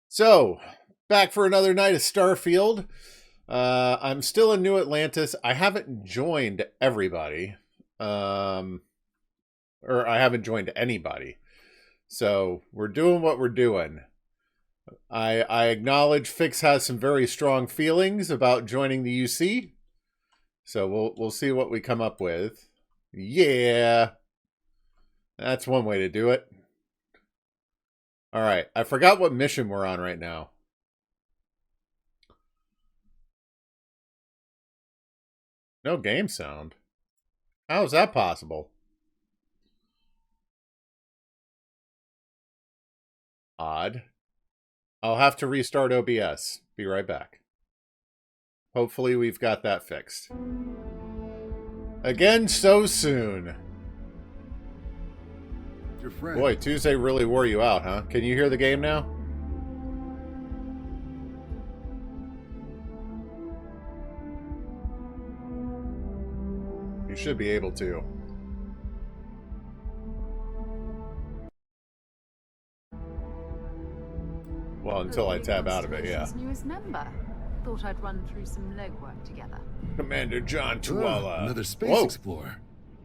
So, back for another night of Starfield. I'm still in New Atlantis. I haven't joined everybody. Um, or I haven't joined anybody. So, we're doing what we're doing. I acknowledge Fix has some very strong feelings about joining the UC. So, we'll see what we come up with. Yeah. That's one way to do it. All right. I forgot what mission we're on right now. No game sound. How is that possible? Odd. I'll have to restart OBS. Be right back. Hopefully we've got that fixed. Again so soon. Your friend. Boy, Tuesday really wore you out, huh? Can you hear the game now? You should be able to. Well, until I tab out of it, yeah. Newest member. Thought I'd run through some legwork together. Commander John Tuala. Another space explorer.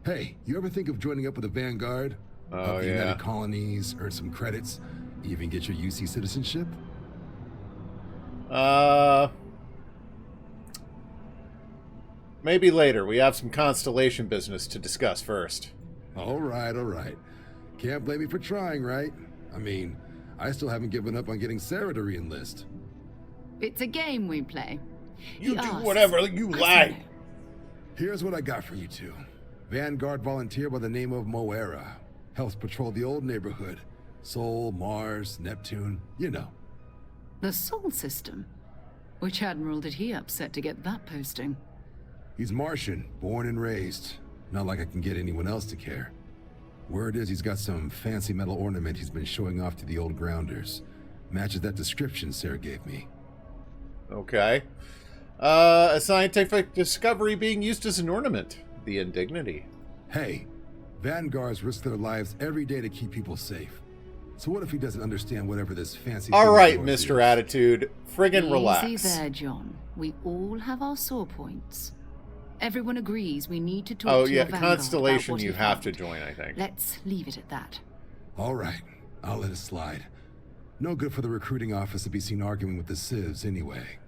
Hey, you ever think of joining up with the Vanguard? Oh, Of the yeah. United Colonies, earn some credits, even get your UC citizenship? Maybe later. We have some Constellation business to discuss first. All right. Can't blame me for trying, right? I mean, I still haven't given up on getting Sarah to re-enlist. It's a game we play. You He do asks, whatever you I say like. no. Here's what I got for you two. Vanguard volunteer by the name of Moera. Helps patrol the old neighborhood. Sol, Mars, Neptune, you know. The Sol system? Which admiral did he upset to get that posting? He's Martian, born and raised. Not like I can get anyone else to care. Word is he's got some fancy metal ornament he's been showing off to the old grounders. Matches that description Sarah gave me. Okay. A scientific discovery being used as an ornament. The indignity. Hey, Vanguards risk their lives every day to keep people safe. So what if he doesn't understand whatever this fancy All thing right, of yours Mr. is? Attitude. Friggin' relax. Easy there, John. We all have our sore points. Everyone agrees we need to talk Oh, to yeah. your Vanguard Constellation, about what you he have to found. join, I think. Let's leave it at that. All right, I'll let it slide. No good for the recruiting office to be seen arguing with the civs anyway.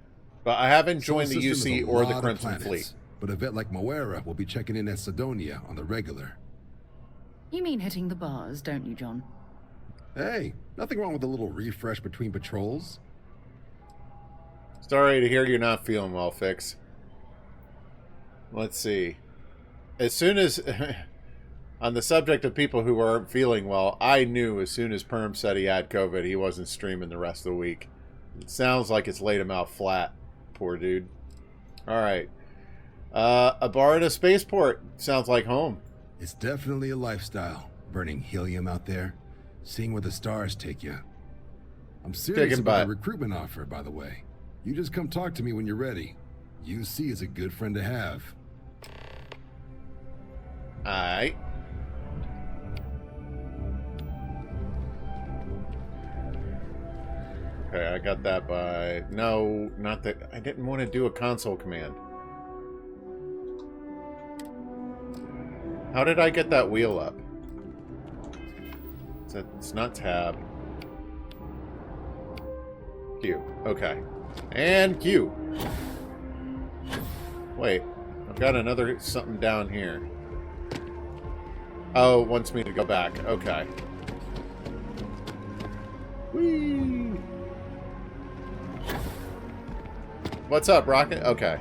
But I haven't joined the Solar system is UC a or the lot of Crimson planets, Fleet. But a vet like Moera will be checking in at Sidonia on the regular. You mean hitting the bars, don't you, John? Hey, nothing wrong with a little refresh between patrols. Sorry to hear you're not feeling well, Fix. Let's see. As soon as... on the subject of people who aren't feeling well, I knew as soon as Perm said he had COVID, he wasn't streaming the rest of the week. It sounds like it's laid him out flat. Poor dude. Alright. A bar at a spaceport. Sounds like home. It's definitely a lifestyle, burning helium out there, seeing where the stars take you. I'm serious Kicking about butt. the recruitment offer, by the way. You just come talk to me when you're ready. UC is a good friend to have. Alright. Okay, I got that by... No, not that... I didn't want to do a console command. How did I get that wheel up? It's not tab. Q. Okay. And Q. Wait. I've got another something down here. Oh, it wants me to go back. Okay. Whee! What's up, Rocket? Okay.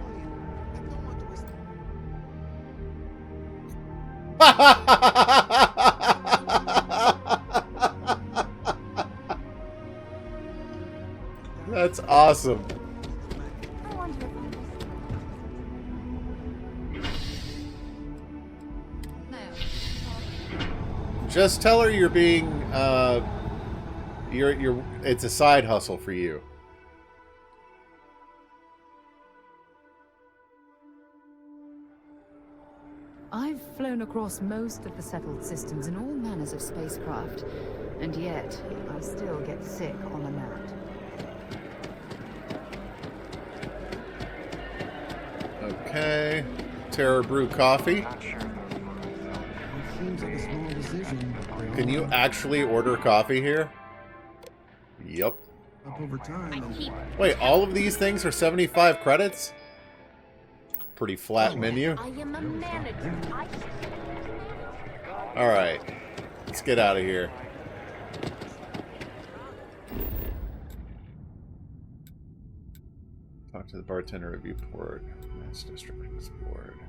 That's awesome. Just tell her you're being, it's a side hustle for you. I've flown across most of the settled systems in all manners of spacecraft, and yet I still get sick on a mat. Okay. Terror Brew Coffee. Seems like a small decision. Can you actually order coffee here? Yep. Up over time. And Wait, all of these things are 75 credits? Pretty flat menu. I am a manager. Alright. Let's get out of here. Talk to the bartender, review port. Mass district explored.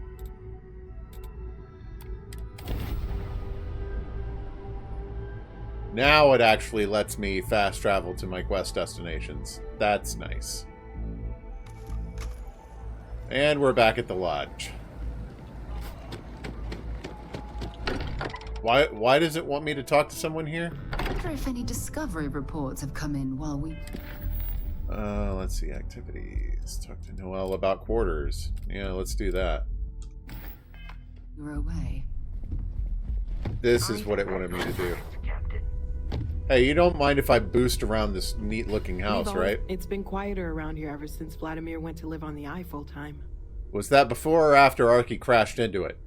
Now it actually lets me fast travel to my quest destinations. That's nice. And we're back at the lodge. Why does it want me to talk to someone here? I wonder if any discovery reports have come in while we... Let's see, activities. Talk to Noel about quarters. Yeah, let's do that. were away. This is what it wanted me to do. Hey, you don't mind if I boost around this neat-looking house, right? It's been quieter around here ever since Vladimir went to live on the Eye full-time. Was that before or after Arky crashed into it?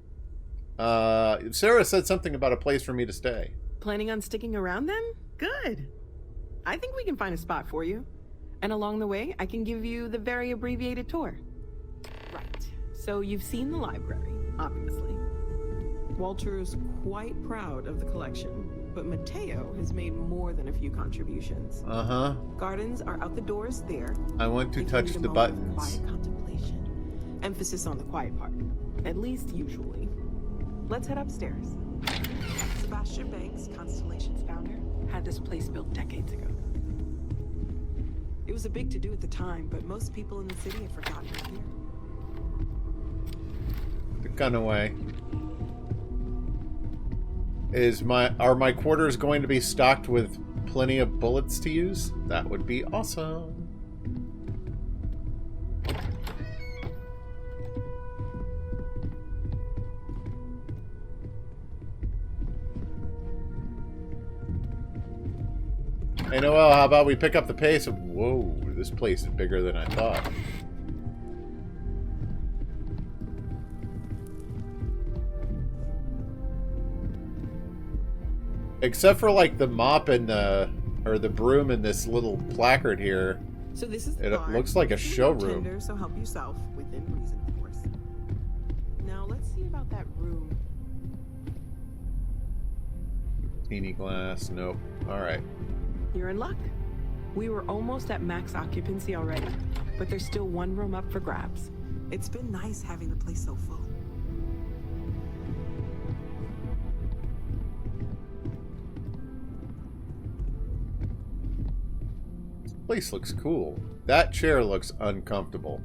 Sarah said something about a place for me to stay. Planning on sticking around then? Good. I think we can find a spot for you. And along the way, I can give you the very abbreviated tour. Right. So you've seen the library, obviously. Walter is quite proud of the collection, but Mateo has made more than a few contributions. Uh-huh. Gardens are out the doors there. I want to If you touch need a the moment of buttons. Quiet contemplation. Emphasis on the quiet part. At least usually. Let's head upstairs. Sebastian Banks, Constellation's founder, had this place built decades ago. It was a big to-do at the time, but most people in the city have forgotten it here. The gun away. Are my quarters going to be stocked with plenty of bullets to use? That would be awesome. Hey Noel, how about we pick up the pace of... Whoa, this place is bigger than I thought. Except for like the mop and the... or the broom and this little placard here. So this is the It bar. looks like a Usually showroom. bartender, so help yourself within reason, of course. Now let's see about that room. Teeny glass, nope. Alright. You're in luck. We were almost at max occupancy already, but there's still one room up for grabs. It's been nice having the place so full. This place looks cool. That chair looks uncomfortable.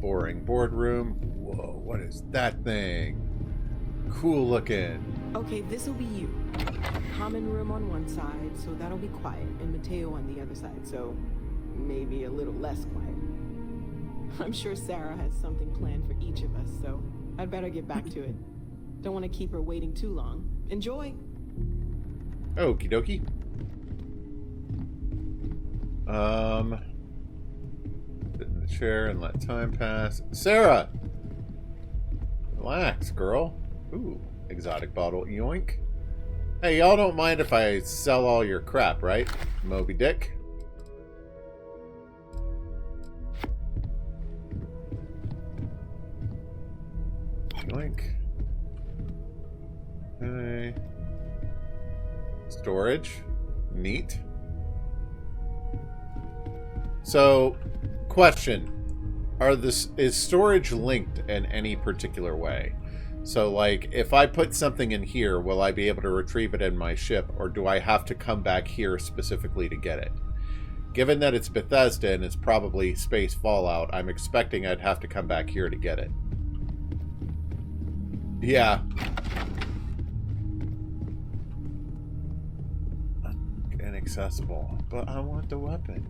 Boring boardroom. Whoa, what is that thing? Cool looking. Okay, this'll be you. Common room on one side, so that'll be quiet, and Mateo on the other side, so maybe a little less quiet. I'm sure Sarah has something planned for each of us, so I'd better get back to it. Don't want to keep her waiting too long. Enjoy! Okie dokie. Sit in the chair and let time pass. Sarah! Relax, girl. Ooh, exotic bottle, yoink. Hey, y'all don't mind if I sell all your crap, right? Moby Dick? Yoink. Okay. Storage. Neat. So, question. Is storage linked in any particular way? So, like, if I put something in here, will I be able to retrieve it in my ship, or do I have to come back here specifically to get it? Given that it's Bethesda and it's probably space Fallout, I'm expecting I'd have to come back here to get it. Yeah. Inaccessible. But I want the weapon.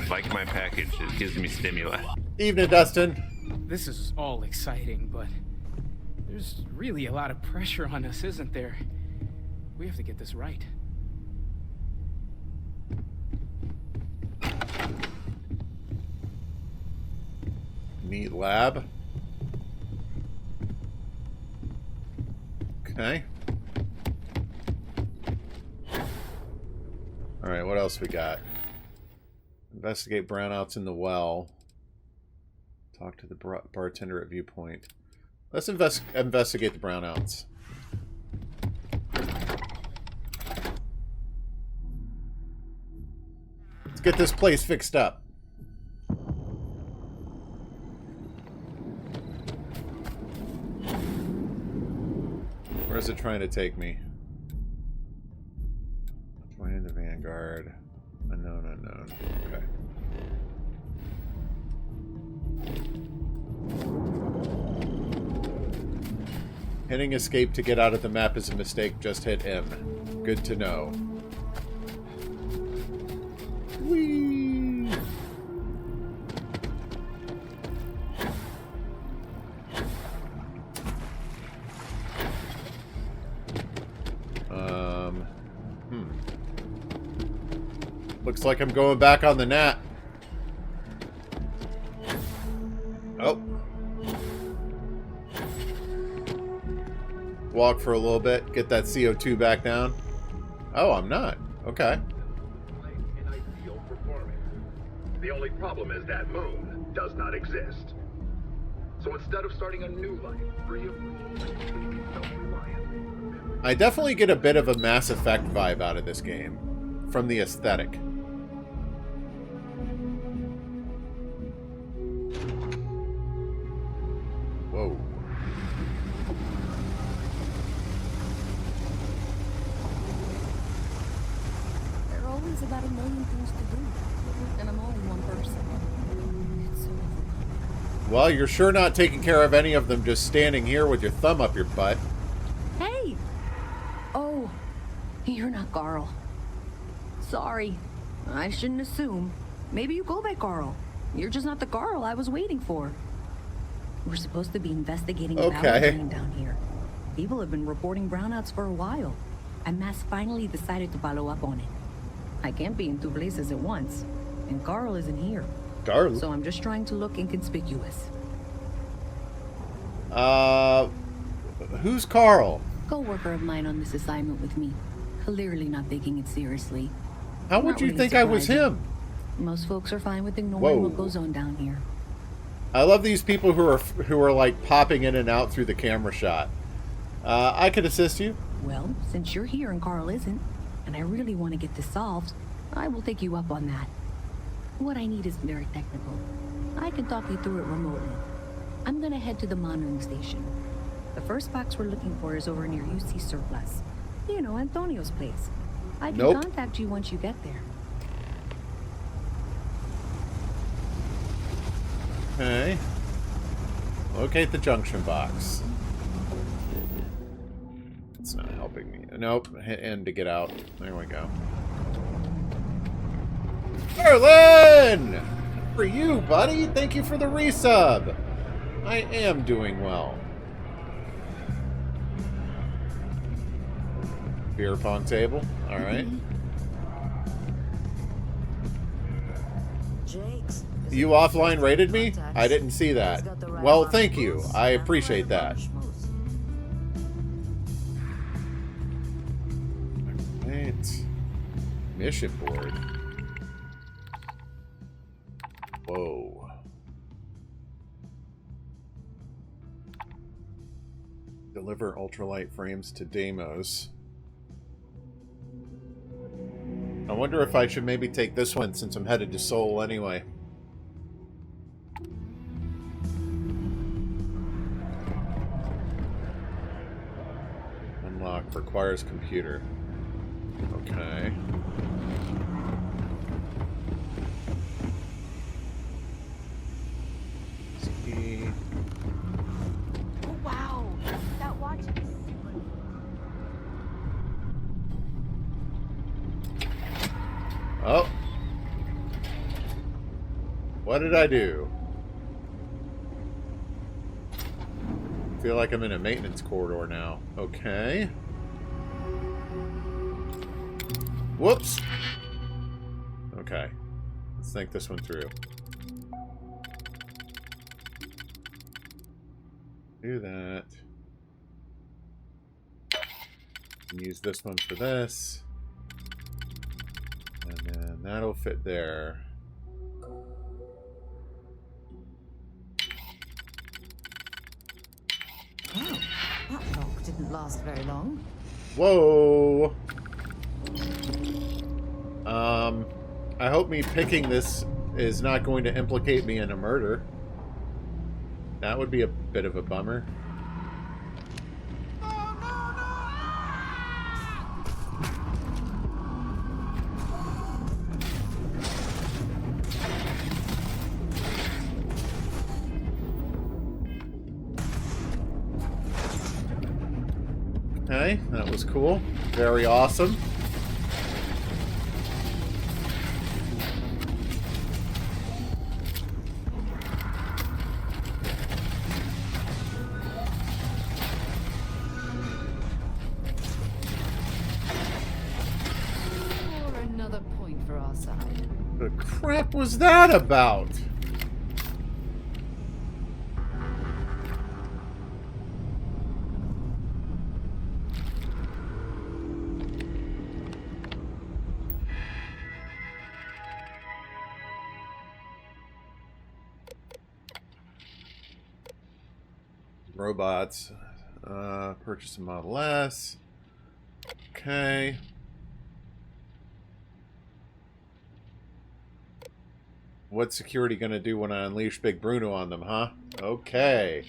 Like my package, it gives me stimuli. Evening, Dustin. This is all exciting, but There's really a lot of pressure on us, isn't there? We have to get this right. Neat lab. Okay. Alright, what else we got? Investigate brownouts in the well. Talk to the bartender at Viewpoint. Let's investigate the brownouts. Let's get this place fixed up. Where's it trying to take me? Join the Vanguard. Unknown. Okay. Hitting escape to get out of the map is a mistake. Just hit M. Good to know. Whee! Looks like I'm going back on the nat. Oh. Walk for a little bit, get that CO2 back down. Oh, I'm not. Okay. In ideal performance. The only problem is that moon does not exist. So instead of starting a new life, free of self-reliant. I definitely get a bit of a Mass Effect vibe out of this game, from the aesthetic. Whoa. There are always about a million things to do, and I'm only one person. It's so overwhelming. Well, you're sure not taking care of any of them just standing here with your thumb up your butt. Hey! Oh, you're not Carl. Sorry. I shouldn't assume. Maybe you go by Carl. You're just not the Carl I was waiting for. We're supposed to be investigating a power drain down here. People have been reporting brownouts for a while, and Mass finally decided to follow up on it. I can't be in two places at once, and Carl isn't here. Carl? So I'm just trying to look inconspicuous. Who's Carl? Co-worker of mine on this assignment with me. Clearly not taking it seriously. How would you think I was him? Most folks are fine with ignoring what goes on down here. I love these people who are like popping in and out through the camera shot. I could assist you. Well, since you're here and Carl isn't, and I really want to get this solved, I will take you up on that. What I need is very technical. I can talk you through it remotely. I'm gonna head to the monitoring station. The first box we're looking for is over near UC Surplus. You know, Antonio's place. I can contact you once you get there. Okay. Locate the junction box. It's not helping me. Nope. Hit N to get out. There we go. Erlen! For you, buddy. Thank you for the resub. I am doing well. Beer pong table. All right. You offline rated me? I didn't see that. Well, thank you. I appreciate that. Right. Mission board. Whoa. Deliver ultralight frames to Deimos. I wonder if I should maybe take this one since I'm headed to Seoul anyway. Unlock requires computer. Okay. See. Oh, wow. That watch is... Oh. What did I do? feel like I'm in a maintenance corridor now. Okay. Whoops. Okay. Let's think this one through. Do that. And use this one for this. And then that'll fit there. Wow, that lock didn't last very long. Whoa! I hope me picking this is not going to implicate me in a murder. That would be a bit of a bummer. Okay, that was cool. Very awesome. Or another point for our side. The crap was that about? Robots. Purchase a Model S. Okay. What's security gonna do when I unleash Big Bruno on them, huh? Okay.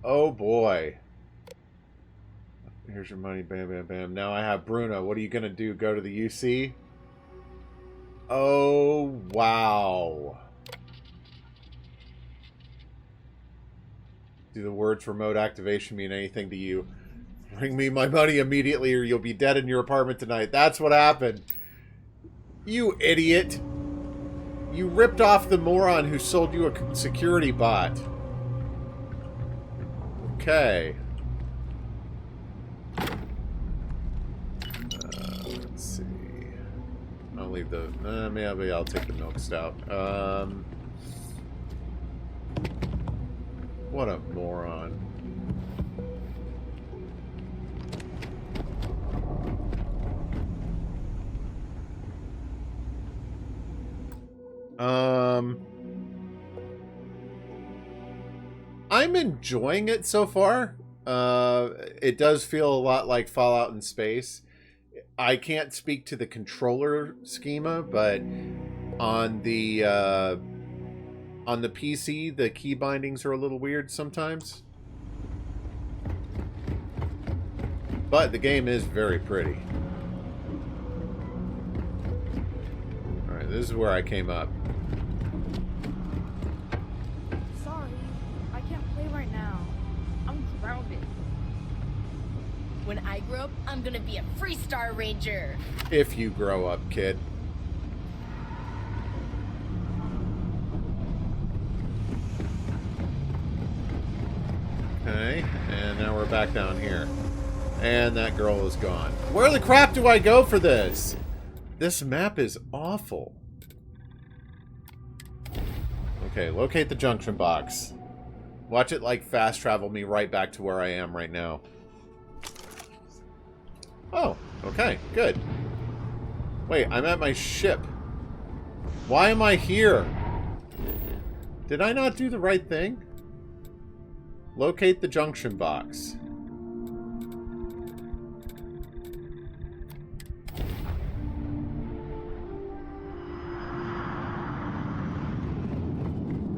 Oh boy. Here's your money, bam, bam, bam. Now I have Bruno. What are you going to do? Go to the UC? Oh, wow. Do the words remote activation mean anything to you? Bring me my money immediately or you'll be dead in your apartment tonight. That's what happened. You idiot. You ripped off the moron who sold you a security bot. Okay. Let's see. I'll leave the... maybe I'll take the milk stout. What a moron. I'm enjoying it so far. It does feel a lot like Fallout in space. I can't speak to the controller schema, but on the PC, the key bindings are a little weird sometimes. But the game is very pretty. Alright, this is where I came up. Sorry, I can't play right now. I'm grounded. When I grow up, I'm gonna be a Freestar Ranger. If you grow up, kid. Okay, and now we're back down here. And that girl is gone. Where the crap do I go for this? This map is awful. Okay, locate the junction box. Watch it like fast travel me right back to where I am right now. Oh, okay, good. Wait, I'm at my ship. Why am I here? Did I not do the right thing? Locate the junction box.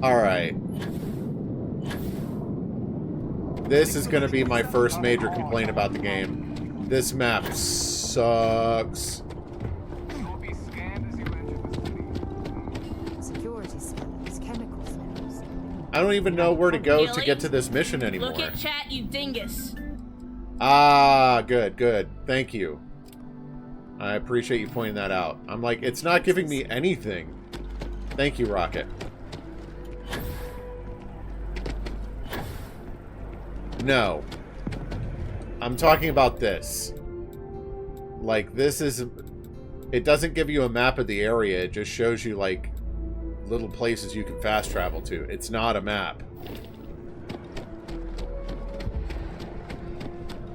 Alright. This is going to be my first major complaint about the game. This map sucks. Security scanners, chemical scanners. I don't even know where to go to get to this mission anymore. Look at chat, you dingus. Ah, good, good. Thank you. I appreciate you pointing that out. I'm like, it's not giving me anything. Thank you, Rocket. No. I'm talking about this. Like, this is... It doesn't give you a map of the area. It just shows you, like, little places you can fast travel to. It's not a map.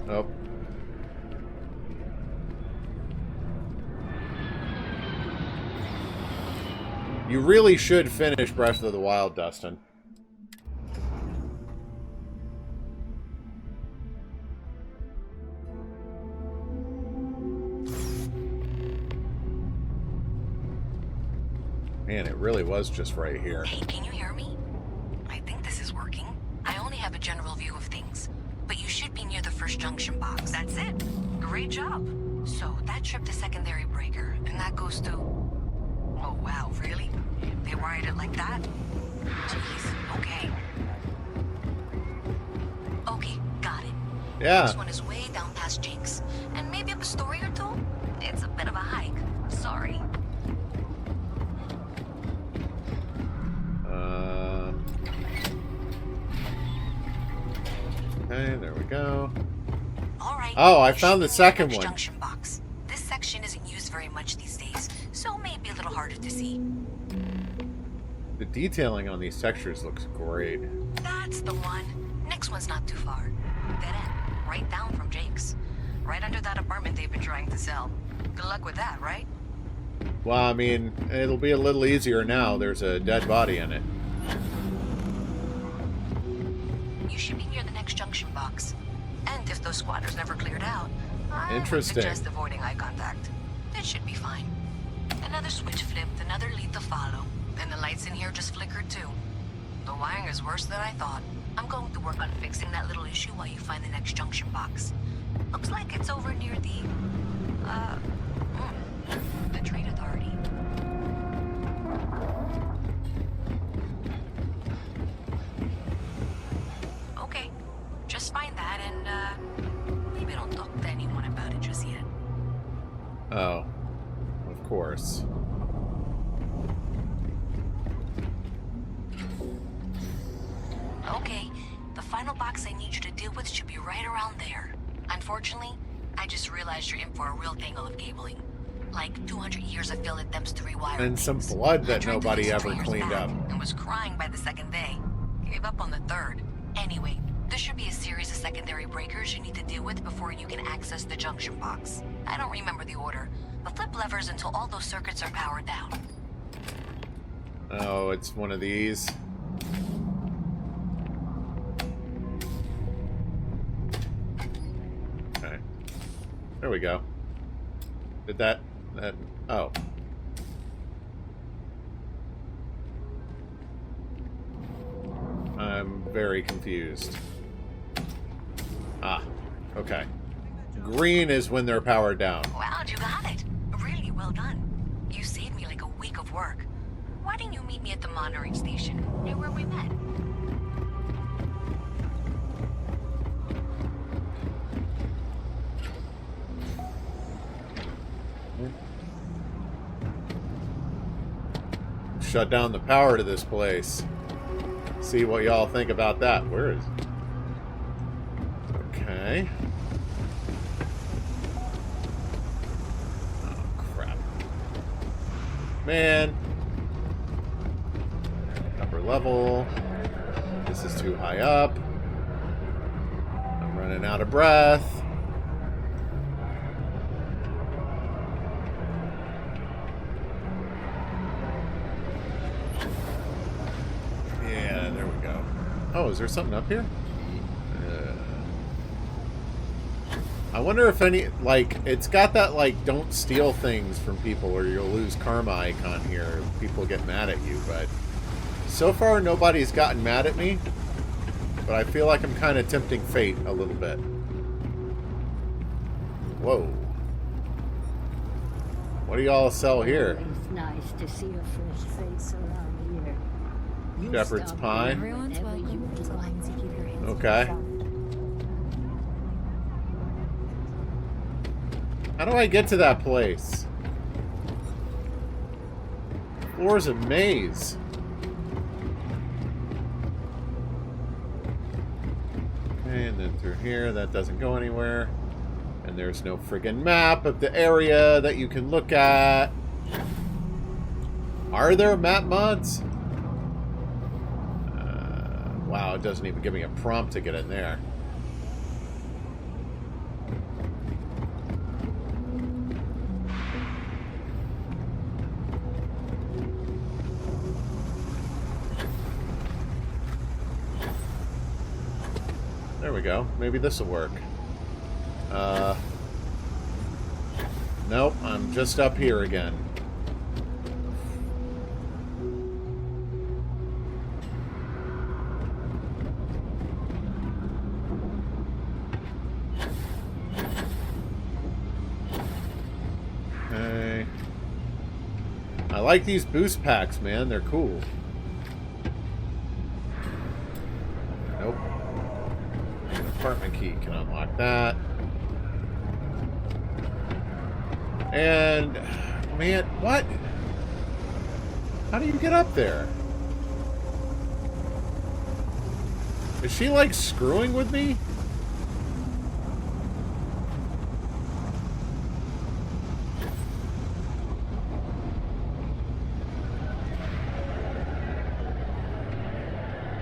Oh. You really should finish Breath of the Wild, Dustin. Man, it really was just right here. Hey, can you hear me? I think this is working. I only have a general view of things, but you should be near the first junction box. That's it. Great job. So that tripped the secondary breaker, and that goes to... Oh, wow, really? They wired it like that? Jeez, okay. Okay, got it. Yeah. This one is way down past Jake's, and maybe up a story or two? It's a bit of a hike. Sorry. Okay, there we go. All right. Oh, I found the second one. Junction box. This section isn't used very much these days, so it may be a little harder to see. The detailing on these textures looks great. That's the one. Next one's not too far. Dead end. Right down from Jake's. Right under that apartment they've been trying to sell. Good luck with that, right? Well, I mean, it'll be a little easier now. There's a dead body in it. You should be near the next junction box. And if those squatters never cleared out, I would Interesting. suggest avoiding eye contact. That should be fine. Another switch flipped, another lead to follow. And the lights in here just flickered too. The wiring is worse than I thought. I'm going to work on fixing that little issue while you find the next junction box. Looks like it's over near the trade authority. Okay, just find that and maybe don't talk to anyone about it just yet. Oh, of course. Okay, the final box I need you to deal with should be right around there. Unfortunately, I just realized you're in for a real tangle of cabling. Like 200 years of field attempts to rewire And some things. blood I that tried to nobody fix it ever 3 years cleaned back up. And was crying by the second day. Gave up on the third. Anyway, there should be a series of secondary breakers you need to deal with before you can access the junction box. I don't remember the order, but flip levers until all those circuits are powered down. Oh, it's one of these. Okay. There we go. Did that... Oh. I'm very confused. Ah, okay. Green is when they're powered down. Wow, you got it. Really well done. You saved me like a week of work. Why didn't you meet me at the monitoring station, near where we met? Shut down the power to this place. See what y'all think about that. Where is it? Okay. Oh, crap. Man. Upper level. This is too high up. I'm running out of breath. Yeah, there we go. Oh, is there something up here? I wonder if any, like, it's got that, like, don't steal things from people or you'll lose karma icon here. People get mad at you, but so far nobody's gotten mad at me. But I feel like I'm kind of tempting fate a little bit. Whoa. What do y'all sell here? It's nice to see a fresh face around here. You Shepherd's stop pie. Everyone's welcome, as long as you keep your hands Okay. to yourself. How do I get to that place? Floor's a maze. Okay, and then through here, that doesn't go anywhere. And there's no friggin' map of the area that you can look at. Are there map mods? Wow, it doesn't even give me a prompt to get in there. There we go. Maybe this will work. Nope, I'm just up here again. Okay. I like these boost packs, man. They're cool. Nope. An apartment key can unlock that. And, man, what? How do you get up there? Is she, like, screwing with me?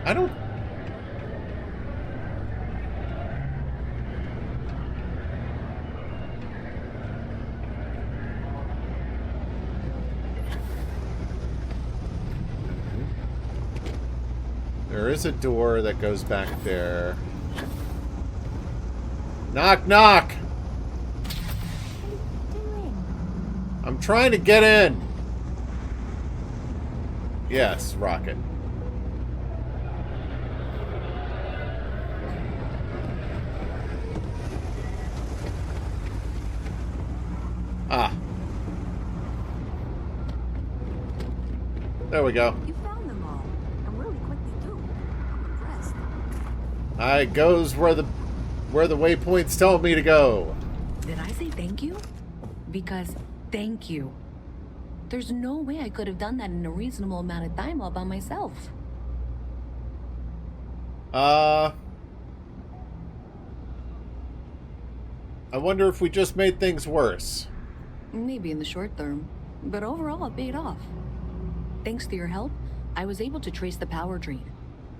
I don't... There is a door that goes back there. Knock, knock! I'm trying to get in. Yes, rocket. Ah. There we go. You found them all, and really quickly too. I'm impressed. I goes where the waypoints tell me to go. Did I say thank you? Because thank you. There's no way I could have done that in a reasonable amount of time all by myself. I wonder if we just made things worse. Maybe in the short term, but overall it paid off. Thanks to your help, I was able to trace the power drain.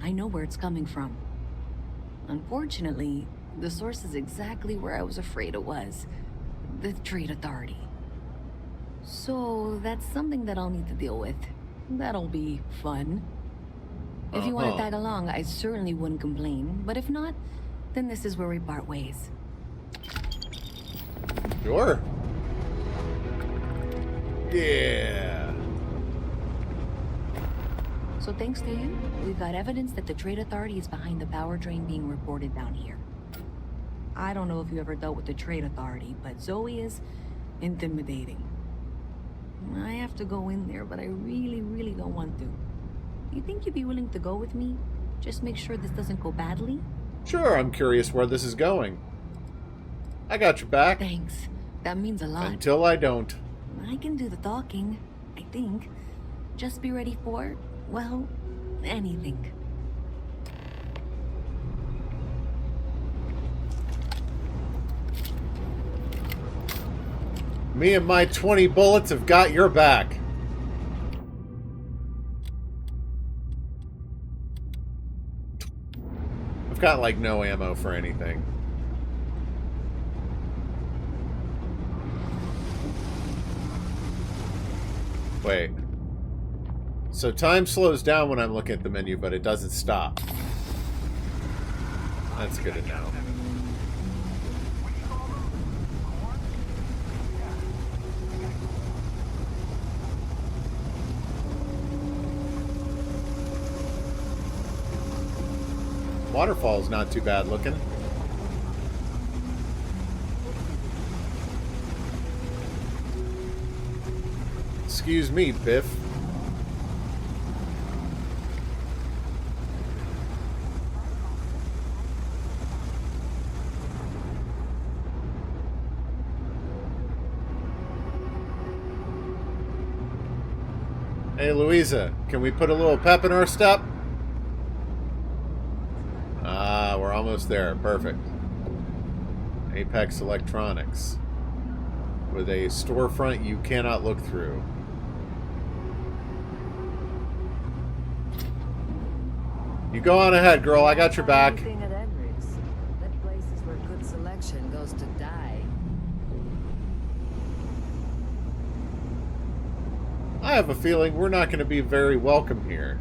I know where it's coming from. Unfortunately, the source is exactly where I was afraid it was. The Trade Authority. So that's something that I'll need to deal with. That'll be fun. If you want to tag along, I certainly wouldn't complain. But if not, then this is where we part ways. Sure. Yeah. So thanks to you, we've got evidence that the Trade Authority is behind the power drain being reported down here. I don't know if you ever dealt with the Trade Authority, but Zoe is intimidating. I have to go in there, but I really, really don't want to. You think you'd be willing to go with me? Just make sure this doesn't go badly? Sure, I'm curious where this is going. I got your back. Thanks. That means a lot. Until I don't. I can do the talking, I think. Just be ready for, well, anything. Me and my 20 bullets have got your back. I've got, like, no ammo for anything. Wait. So time slows down when I'm looking at the menu, but it doesn't stop. That's good to know. Waterfall's not too bad looking. Excuse me, Biff. Hey, Louisa, can we put a little pep in our step? Ah, we're almost there. Perfect. Apex Electronics. With a storefront you cannot look through. You go on ahead, girl. I got your back. That place is where good selection goes to die. I have a feeling we're not going to be very welcome here.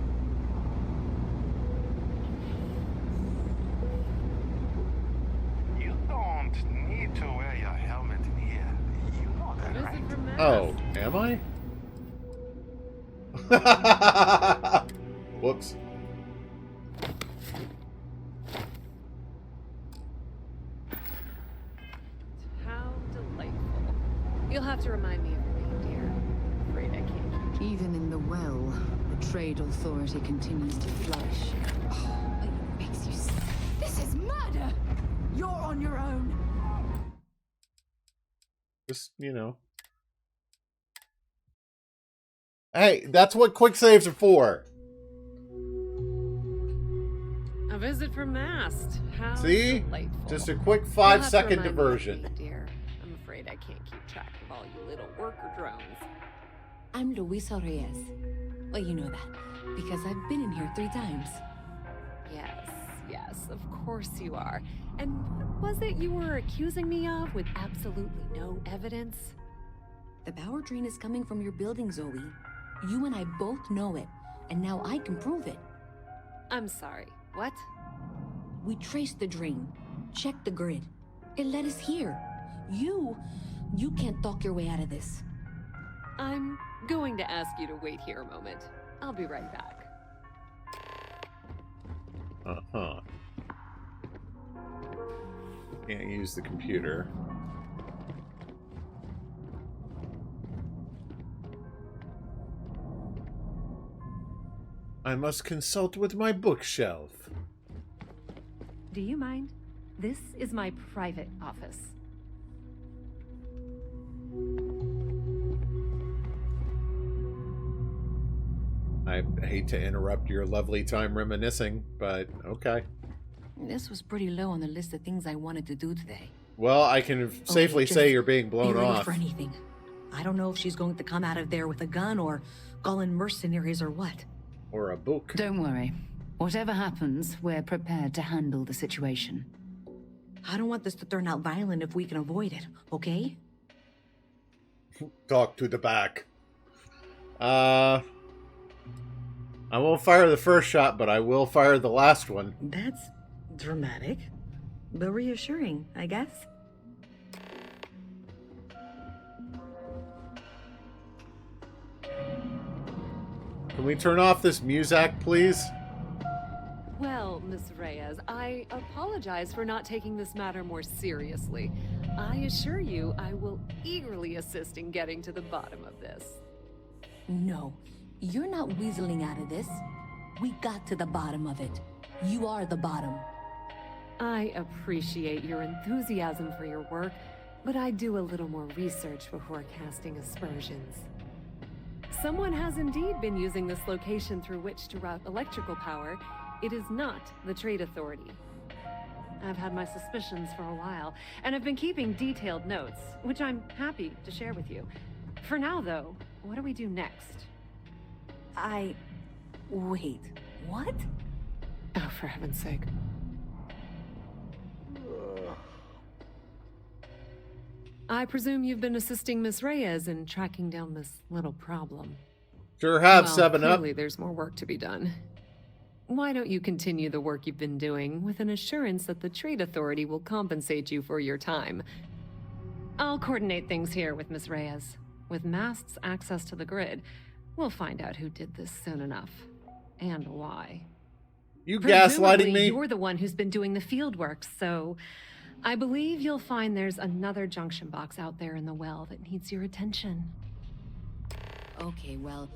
You don't need to wear your helmet in here. You know that, right? Oh, am I? Whoops. How delightful. You'll have to remind me of your name, dear. I'm afraid I can't. Even in the well, the trade authority continues to flourish. Oh, it makes you sick. This is murder! You're on your own. Just, you know. Hey, that's what quick saves are for. A visit from Mast. How See? delightful. Just a quick You'll have to 5-second remind me of diversion. me, dear. I'm afraid I can't keep track of all you little worker drones. I'm Luisa Reyes. Well, you know that, because I've been in here 3 times. Yes, of course you are. And what was it you were accusing me of with absolutely no evidence? The power drain is coming from your building, Zoe. You and I both know it, and now I can prove it. I'm sorry, what? We traced the drain, checked the grid. It led us here. You can't talk your way out of this. I'm going to ask you to wait here a moment. I'll be right back. Uh-huh. Can't use the computer. I must consult with my bookshelf. Do you mind? This is my private office. I hate to interrupt your lovely time reminiscing, but okay. This was pretty low on the list of things I wanted to do today. Well, I can safely say you're being blown be ready off. for anything. I don't know if she's going to come out of there with a gun or call in mercenaries or what. Or a book. Don't worry. Whatever happens, we're prepared to handle the situation. I don't want this to turn out violent if we can avoid it, okay? Talk to the back. I won't fire the first shot, but I will fire the last one. That's dramatic, but reassuring, I guess. Can we turn off this music, please? Well, Miss Reyes, I apologize for not taking this matter more seriously. I assure you I will eagerly assist in getting to the bottom of this. No, you're not weaseling out of this. We got to the bottom of it. You are the bottom. I appreciate your enthusiasm for your work, but I do a little more research before casting aspersions. Someone has indeed been using this location through which to route electrical power. It is not the Trade Authority. I've had my suspicions for a while, and I've been keeping detailed notes, which I'm happy to share with you. For now, though, what do we do next? Wait, what? Oh, for heaven's sake. I presume you've been assisting Miss Reyes in tracking down this little problem. Sure have, Well, 7-Up. clearly there's more work to be done. Why don't you continue the work you've been doing with an assurance that the Trade Authority will compensate you for your time? I'll coordinate things here with Miss Reyes. With Mast's access to the grid, we'll find out who did this soon enough. And why. You gaslighting me? You're the one who's been doing the field work, so I believe you'll find there's another junction box out there in the well that needs your attention. Okay, well,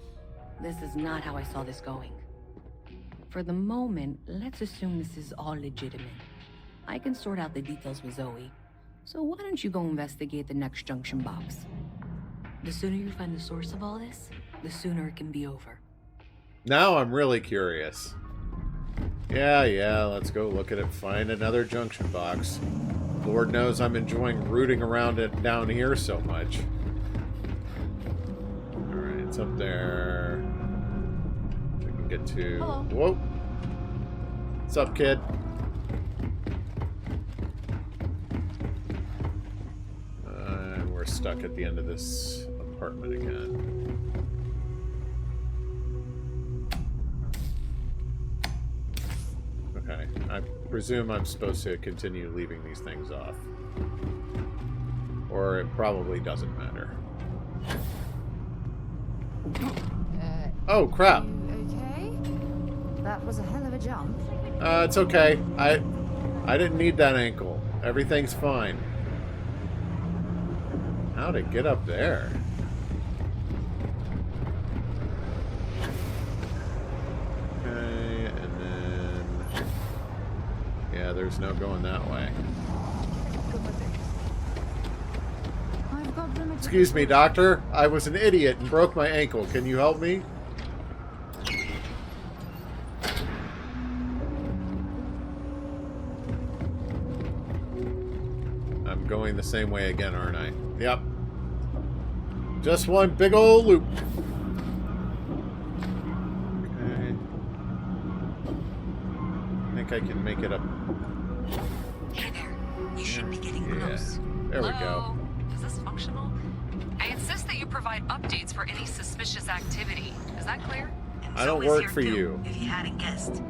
this is not how I saw this going. For the moment, let's assume this is all legitimate. I can sort out the details with Zoe. So why don't you go investigate the next junction box? The sooner you find the source of all this, the sooner it can be over. Now I'm really curious. Yeah, let's go look at it. Find another junction box. Lord knows I'm enjoying rooting around it down here so much. Alright, it's up there. We can get to... Hello. Whoa! What's up, kid? We're stuck at the end of this apartment again. Okay, I presume I'm supposed to continue leaving these things off. Or it probably doesn't matter. Oh, crap. Okay? That was a hell of a jump. It's okay. I didn't need that ankle. Everything's fine. How to get up there? Okay, and then... Yeah, there's no going that way. Excuse me, doctor. I was an idiot and broke my ankle. Can you help me? I'm going the same way again, aren't I? Yep. Just one big old loop. Okay. I think I can make it up. Hey there. You should be getting close. There we go. Is this functional? I insist that you provide updates for any suspicious activity. Is that clear? I don't work for you. If you hadn't guessed.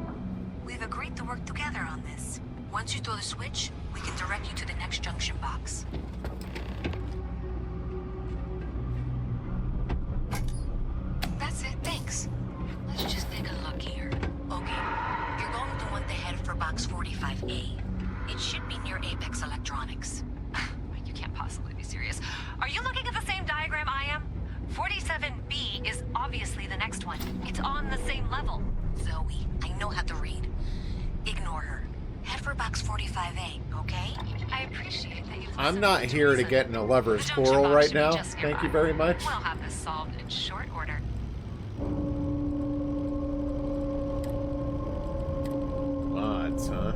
We've agreed to work together on this. Once you throw the switch, we can direct you to the next junction box. That's it, thanks. Let's just take a look here. Okay, you're going to want to head for box 45A. It should be near Apex Electronics. You can't possibly be serious. Are you looking at the same diagram I am? 47B is obviously the next one. It's on the same level. Zoe, I know how to read. Ignore her. Head for box 45A, okay? I appreciate that you've I'm not here to get in a lover's quarrel right now. Thank you very much. We'll have this solved in short order. Mods, huh?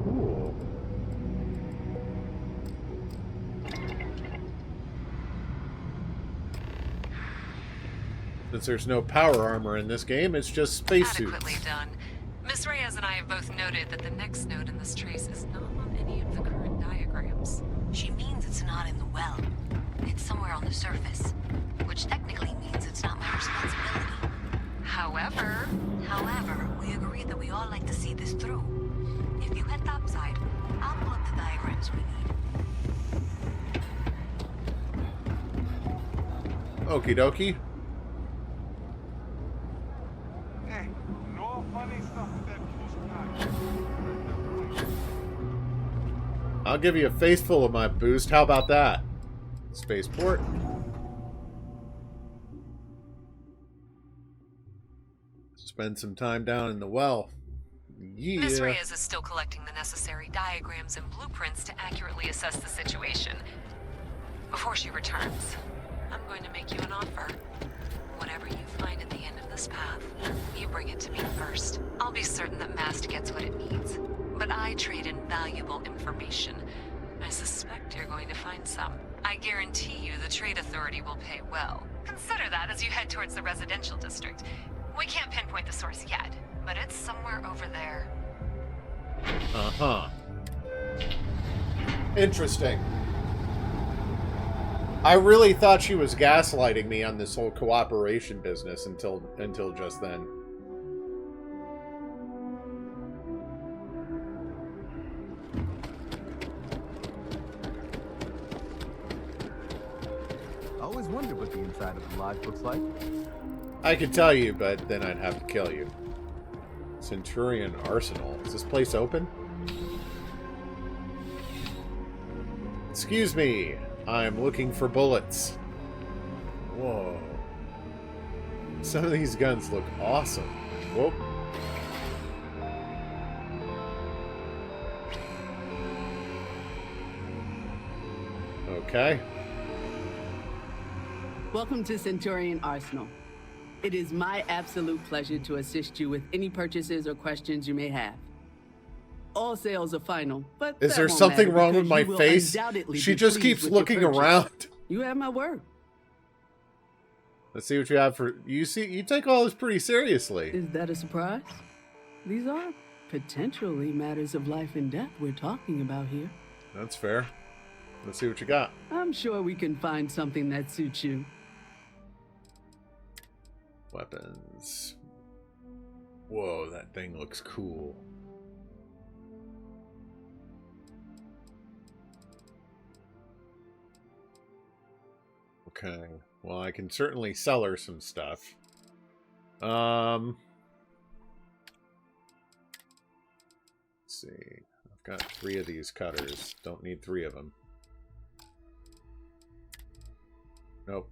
Cool. Since there's no power armor in this game, it's just spacesuits. Adequately done. Miss Reyes and I have both noted that the next node in this trace is not on any of the current diagrams. She means it's not in the well. It's somewhere on the surface. Which technically means it's not my responsibility. However, we agreed that we all like to see this through. If you head topside, I'll pull up the diagrams we need. Okie dokie. Hey, no funny stuff with that boost. I'll give you a face full of my boost. How about that? Spaceport. Spend some time down in the well. Yeah. Miss Reyes is still collecting the necessary diagrams and blueprints to accurately assess the situation. Before she returns, I'm going to make you an offer. Whatever you find at the end of this path, you bring it to me first. I'll be certain that Mast gets what it needs. But I trade in valuable information. I suspect you're going to find some. I guarantee you the Trade Authority will pay well. Consider that as you head towards the residential district. We can't pinpoint the source yet, but it's somewhere over there. Uh-huh. Interesting. I really thought she was gaslighting me on this whole cooperation business until just then. I always wondered what the inside of the lodge looks like. I could tell you, but then I'd have to kill you. Centurion Arsenal. Is this place open? Excuse me. I'm looking for bullets. Whoa. Some of these guns look awesome. Whoop. Okay. Welcome to Centurion Arsenal. It is my absolute pleasure to assist you with any purchases or questions you may have. All sales are final, but is that there won't something matter wrong with because my you will face? undoubtedly She be just pleased keeps with your looking purchase. around. You have my word. Let's see what you have for you. See, you take all this pretty seriously. Is that a surprise? These are potentially matters of life and death we're talking about here. That's fair. Let's see what you got. I'm sure we can find something that suits you. Weapons. Whoa, that thing looks cool. Okay. Well, I can certainly sell her some stuff. Let's see. I've got 3 of these cutters. Don't need 3 of them. Nope.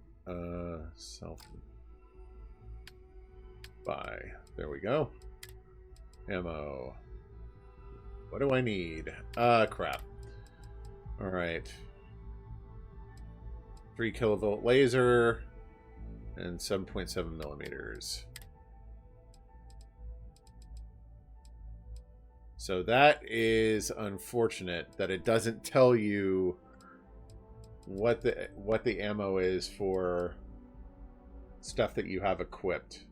Self. Buy. There we go. Ammo. What do I need? Crap. Alright. 3 kilovolt laser and 7.7 millimeters. So that is unfortunate that it doesn't tell you what the ammo is for stuff that you have equipped.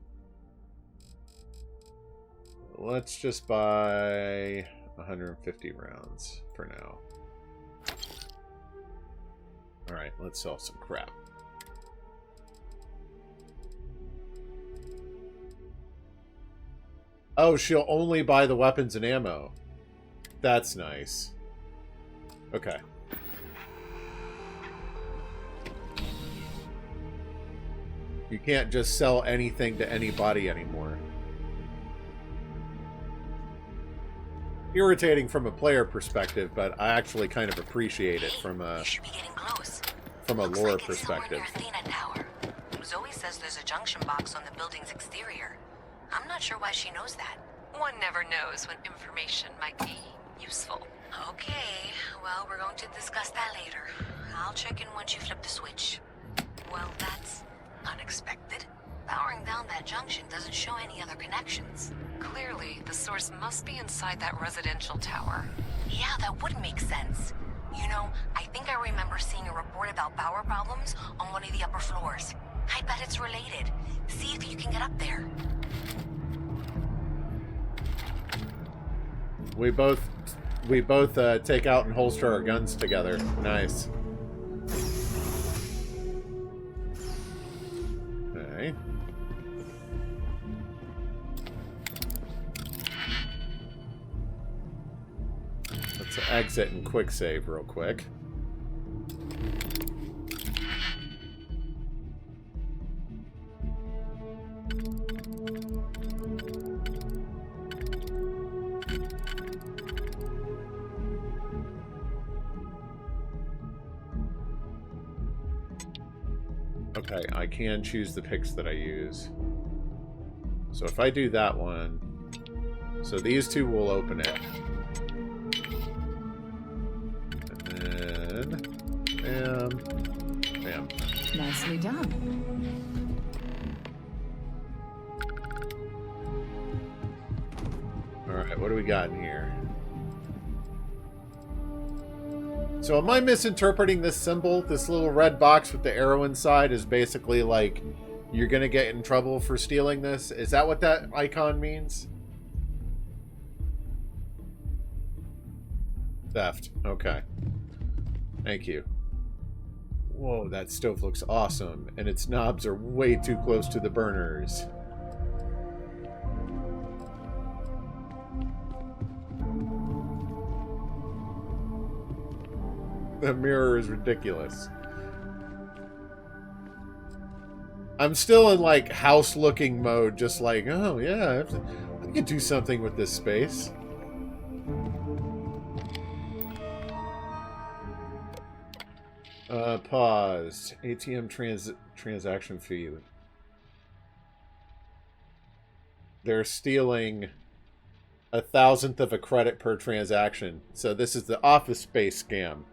Let's just buy 150 rounds for now. Alright, let's sell some crap. Oh, she'll only buy the weapons and ammo. That's nice. Okay. You can't just sell anything to anybody anymore. Irritating from a player perspective, but I actually kind of appreciate it from a lore perspective. Zoe says there's a junction box on the building's exterior. I'm not sure why she knows that. One never knows when information might be useful. Okay, well, we're going to discuss that later. I'll check in once you flip the switch. Well, that's unexpected. Powering down that junction doesn't show any other connections. Clearly, the source must be inside that residential tower. Yeah, that would make sense. You know, I think I remember seeing a report about power problems on one of the upper floors. I bet it's related. See if you can get up there. We both take out and holster our guns together. Nice. Okay. Let's exit and quick save real quick. Okay, I can choose the picks that I use. So if I do that one, so these two will open it. And then, bam, bam. Nicely done. Alright, what do we got in here? So am I misinterpreting this symbol? This little red box with the arrow inside is basically like, you're gonna get in trouble for stealing this? Is that what that icon means? Theft. Okay. Thank you. Whoa, that stove looks awesome. And its knobs are way too close to the burners. The mirror is ridiculous. I'm still in like house looking mode, just like, oh yeah, I could do something with this space. Pause. ATM transaction fee. They're stealing 1,000th of a credit per transaction. So this is the Office Space scam.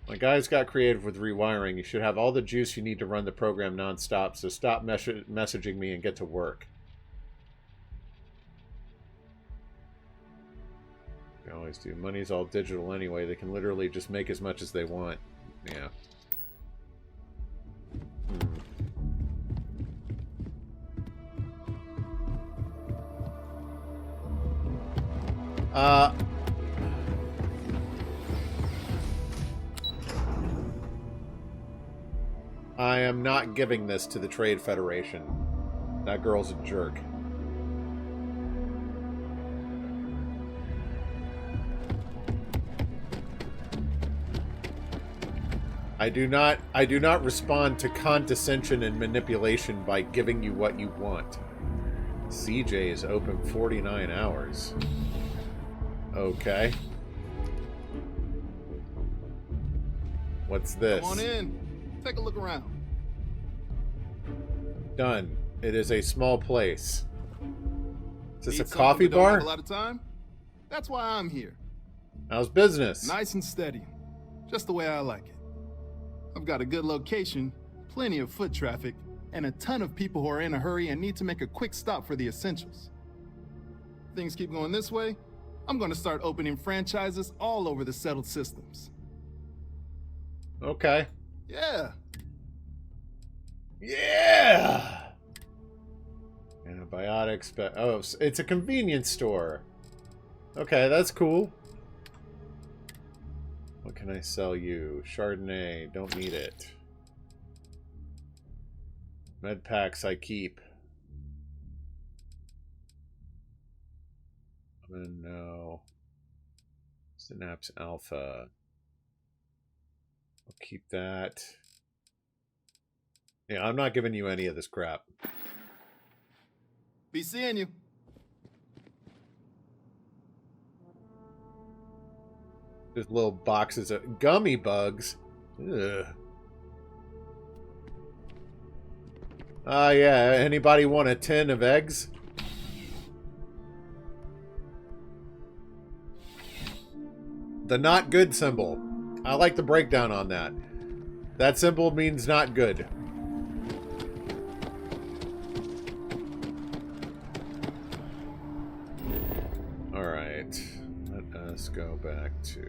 My guys got creative with rewiring. You should have all the juice you need to run the program non-stop, so stop messaging me and get to work. They always do. Money's all digital anyway. They can literally just make as much as they want. Yeah. I am not giving this to the Trade Federation. That girl's a jerk. I do not respond to condescension and manipulation by giving you what you want. CJ is open 49 hours. Okay. What's this? Come on in. Take a look around. Done. It is a small place. Is this Need a coffee something but don't bar? have a lot of time? That's why I'm here. How's business? Nice and steady. Just the way I like it. I've got a good location, plenty of foot traffic, and a ton of people who are in a hurry and need to make a quick stop for the essentials. Things keep going this way, I'm going to start opening franchises all over the settled systems. Okay. Yeah. Yeah! Antibiotics, but oh, it's a convenience store. Okay, that's cool. What can I sell you? Chardonnay, don't need it. Med packs I keep. No. Synapse Alpha. I'll keep that. Yeah, I'm not giving you any of this crap. Be seeing you. There's little boxes of gummy bugs. Ugh. Yeah. Anybody want a tin of eggs? The not good symbol. I like the breakdown on that. That symbol means not good. Alright. Let us go back to...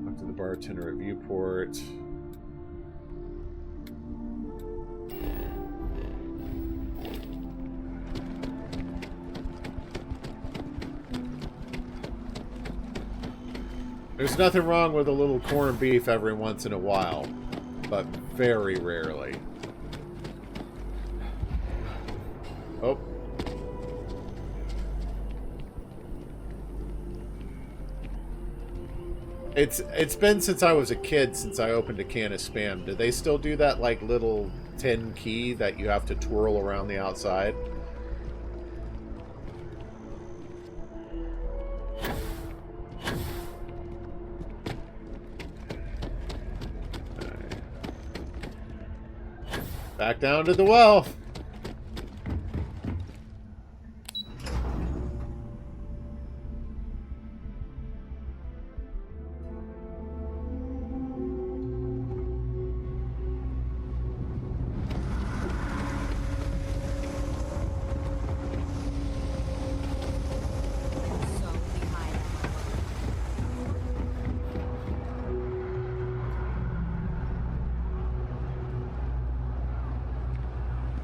Talk to the bartender at Viewport. There's nothing wrong with a little corned beef every once in a while, but very rarely. Oh. It's been since I was a kid since I opened a can of Spam. Do they still do that like little tin key that you have to twirl around the outside? Back down to the well.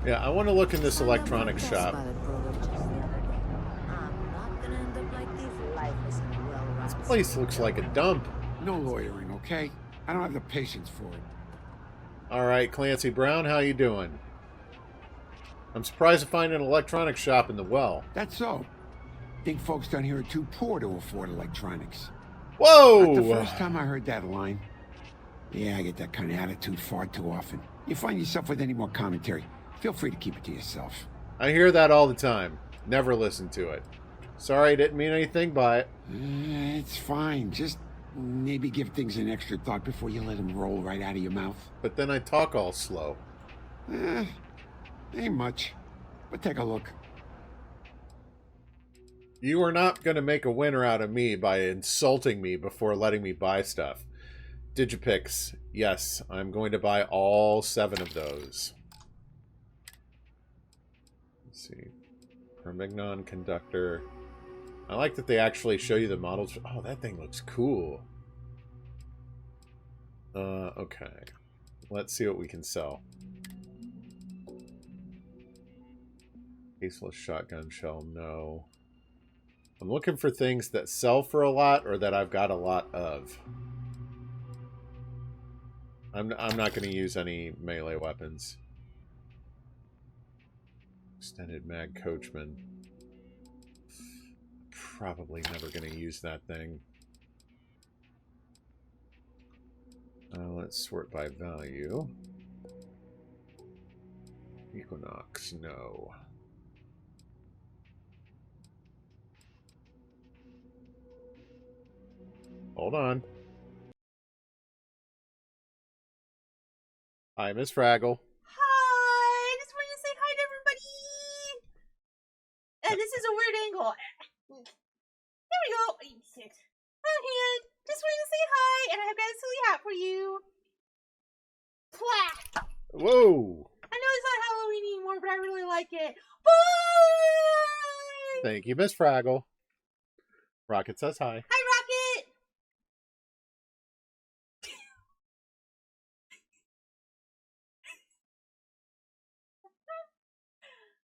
Yeah, I want to look in this electronics shop. This place looks like a dump. No lawyering, okay? I don't have the patience for it. All right, Clancy Brown, how you doing? I'm surprised to find an electronics shop in the well. That's so. Think folks down here are too poor to afford electronics. Whoa! Not the first time I heard that line. Yeah, I get that kind of attitude far too often. You find yourself with any more commentary, feel free to keep it to yourself. I hear that all the time. Never listen to it. Sorry, I didn't mean anything by it. It's fine. Just maybe give things an extra thought before you let them roll right out of your mouth. But then I talk all slow. Ain't much. But take a look. You are not going to make a winner out of me by insulting me before letting me buy stuff. Digipix. Yes, I'm going to buy all 7 of those. Let's see. Permignon conductor. I like that they actually show you the models. Oh, that thing looks cool. Okay. Let's see what we can sell. Aceless shotgun shell, no. I'm looking for things that sell for a lot or that I've got a lot of. I'm not going to use any melee weapons. Extended mag coachman. Probably never going to use that thing. Let's sort by value. Equinox, no. Hold on. Hi, Miss Fraggle. Hi! Just wanted to say hi to everybody! This is a weird angle. There we go. Sit. On hand. Just wanted to say hi, and I have got a silly hat for you. Plah! Whoa! I know it's not Halloween anymore, but I really like it. Bye! Thank you, Miss Fraggle. Rocket says hi. Hi, Rocket!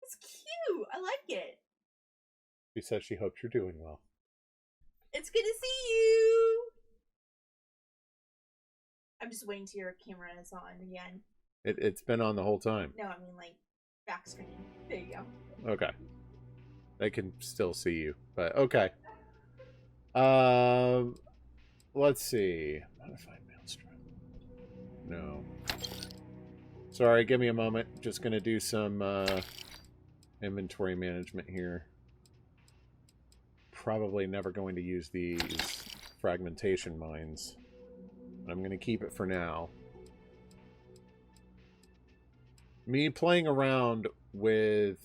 It's cute. I like it. She says she hopes you're doing well. It's good to see you. I'm just waiting till your camera is on again. It's been on the whole time. No, I mean like back screen. There you go. Okay. They can still see you, but okay. Let's see. Modified maelstrom. No. Sorry, give me a moment. Just gonna do some inventory management here. Probably never going to use these fragmentation mines. I'm going to keep it for now. Me playing around with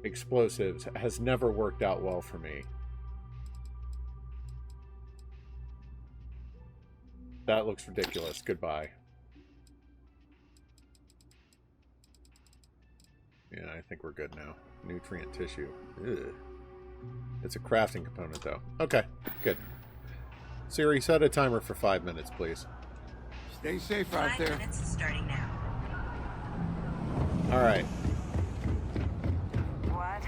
explosives has never worked out well for me. That looks ridiculous. Goodbye. Yeah, I think we're good now. Nutrient tissue. Ugh. It's a crafting component, though. Okay, good. Siri, set a timer for 5 minutes, please. Stay safe out there. 5 minutes starting now. All right. What?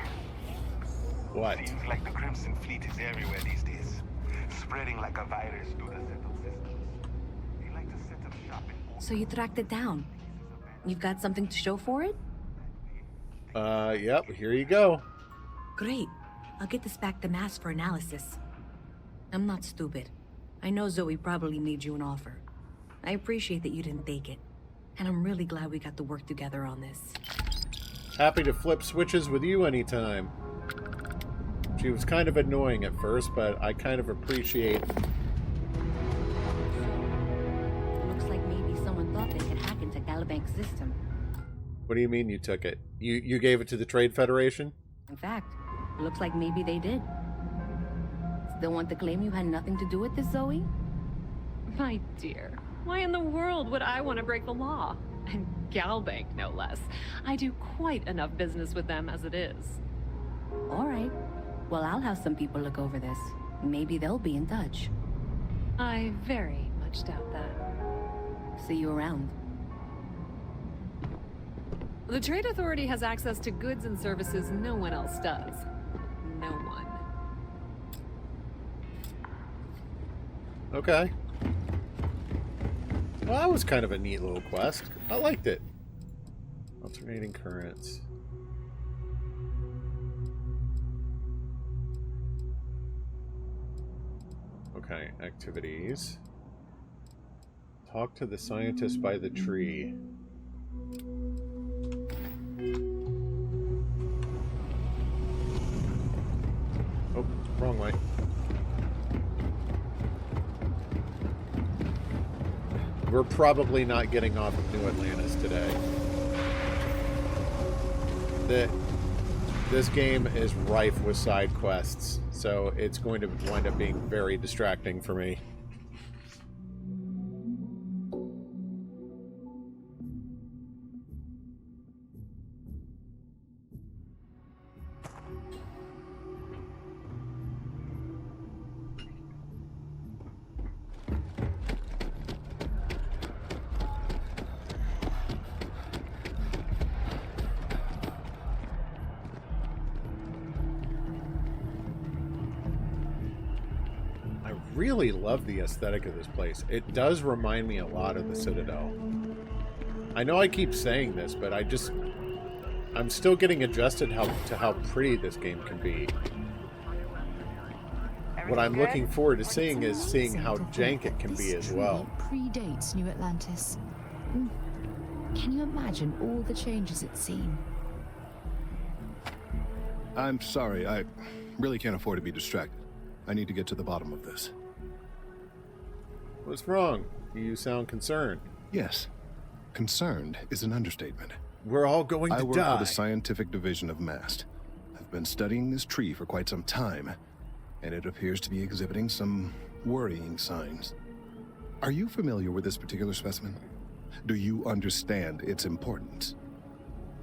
What? Seems like the Crimson Fleet is everywhere these days, spreading like a virus through the settled systems. They like to set up shop in... So you tracked it down. You've got something to show for it? Yep, here you go. Great. I'll get this back to Mass for analysis. I'm not stupid. I know Zoe probably made you an offer. I appreciate that you didn't take it. And I'm really glad we got to work together on this. Happy to flip switches with you anytime. She was kind of annoying at first, but I kind of appreciate... Looks like maybe someone thought they could hack into Galabank's system. What do you mean you took it? You gave it to the Trade Federation? In fact, looks like maybe they did. Still want to claim you had nothing to do with this, Zoe? My dear, why in the world would I want to break the law? And Galbank, no less. I do quite enough business with them as it is. All right. Well, I'll have some people look over this. Maybe they'll be in touch. I very much doubt that. See you around. The Trade Authority has access to goods and services no one else does. No one. Okay. Well, that was kind of a neat little quest. I liked it. Alternating currents. Okay, activities. Talk to the scientist by the tree. Oh, wrong way. we're probably not getting off of New Atlantis today. This game is rife with side quests, so it's going to wind up being very distracting for me. Really love the aesthetic of this place. It does remind me a lot of the Citadel. I know I keep saying this, but I'm still getting adjusted to how pretty this game can be. What I'm looking forward to seeing is seeing how jank it can be as well. Predates New Atlantis. Can you imagine all the changes it's seen? I'm sorry, I really can't afford to be distracted. I need to get to the bottom of this. What's wrong? You sound concerned. Yes. Concerned is an understatement. We're all going to die. I work for the scientific division of MAST. I've been studying this tree for quite some time, and it appears to be exhibiting some worrying signs. Are you familiar with this particular specimen? Do you understand its importance?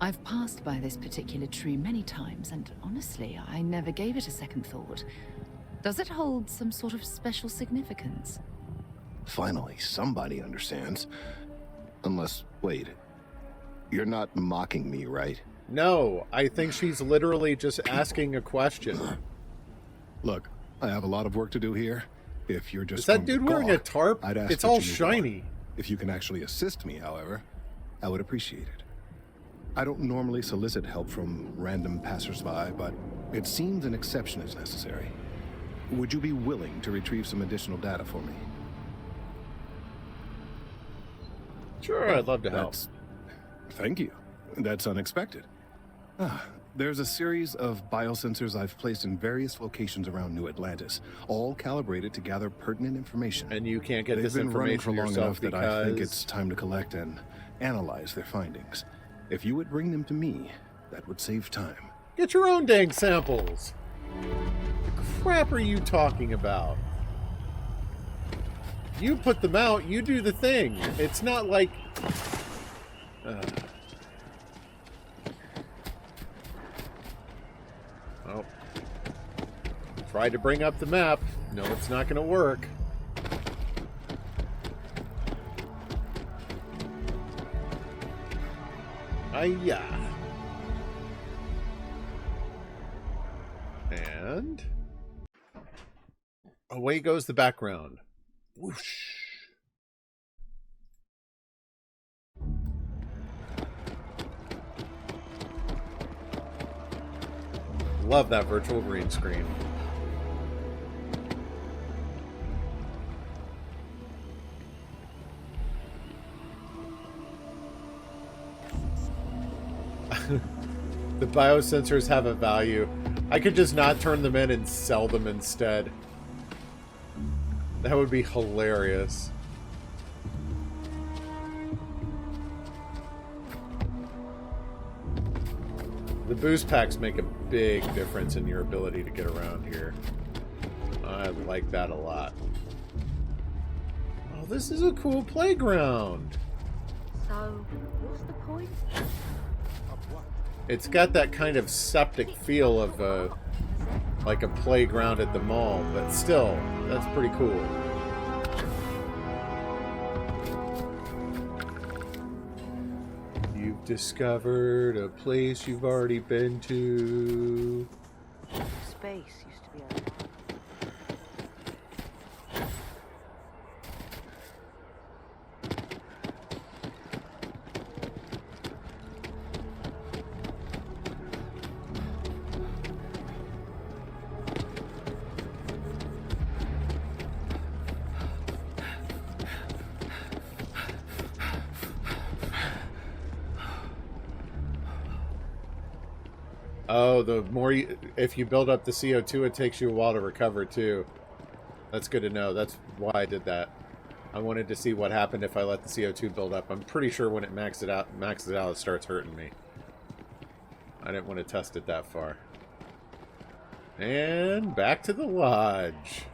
I've passed by this particular tree many times, and honestly, I never gave it a second thought. Does it hold some sort of special significance? Finally, somebody understands. Unless, wait, you're not mocking me, right? No, I think she's literally just asking a question. Look, I have a lot of work to do here. If you're just Is that dude wearing a tarp? I'd ask It's that all you move shiny. on. If you can actually assist me, however, I would appreciate it. I don't normally solicit help from random passersby, but it seems an exception is necessary. Would you be willing to retrieve some additional data for me? Sure, I'd love to help. Thank you. That's unexpected. There's a series of biosensors I've placed in various locations around New Atlantis, all calibrated to gather pertinent information. And you can't get this They've been running information for long yourself enough that I think because- it's time to collect and analyze their findings. If you would bring them to me, that would save time. Get your own dang samples. The crap are you talking about? You put them out, you do the thing. It's not like... Oh. Tried to bring up the map. No, it's not going to work. Ayah. And... away goes the background. Whoosh. Love that virtual green screen. The biosensors have a value. I could just not turn them in and sell them instead. That would be hilarious. The boost packs make a big difference in your ability to get around here. I like that a lot. Oh, this is a cool playground. So, what's the point? It's got that kind of septic feel of like a playground at the mall, but still, that's pretty cool. You've discovered a place you've already been to. Space used to be a... Oh, the more you, if you build up the CO2, it takes you a while to recover too. That's good to know. That's why I did that. I wanted to see what happened if I let the CO2 build up. I'm pretty sure when it maxes it out, it starts hurting me. I didn't want to test it that far. And back to the lodge.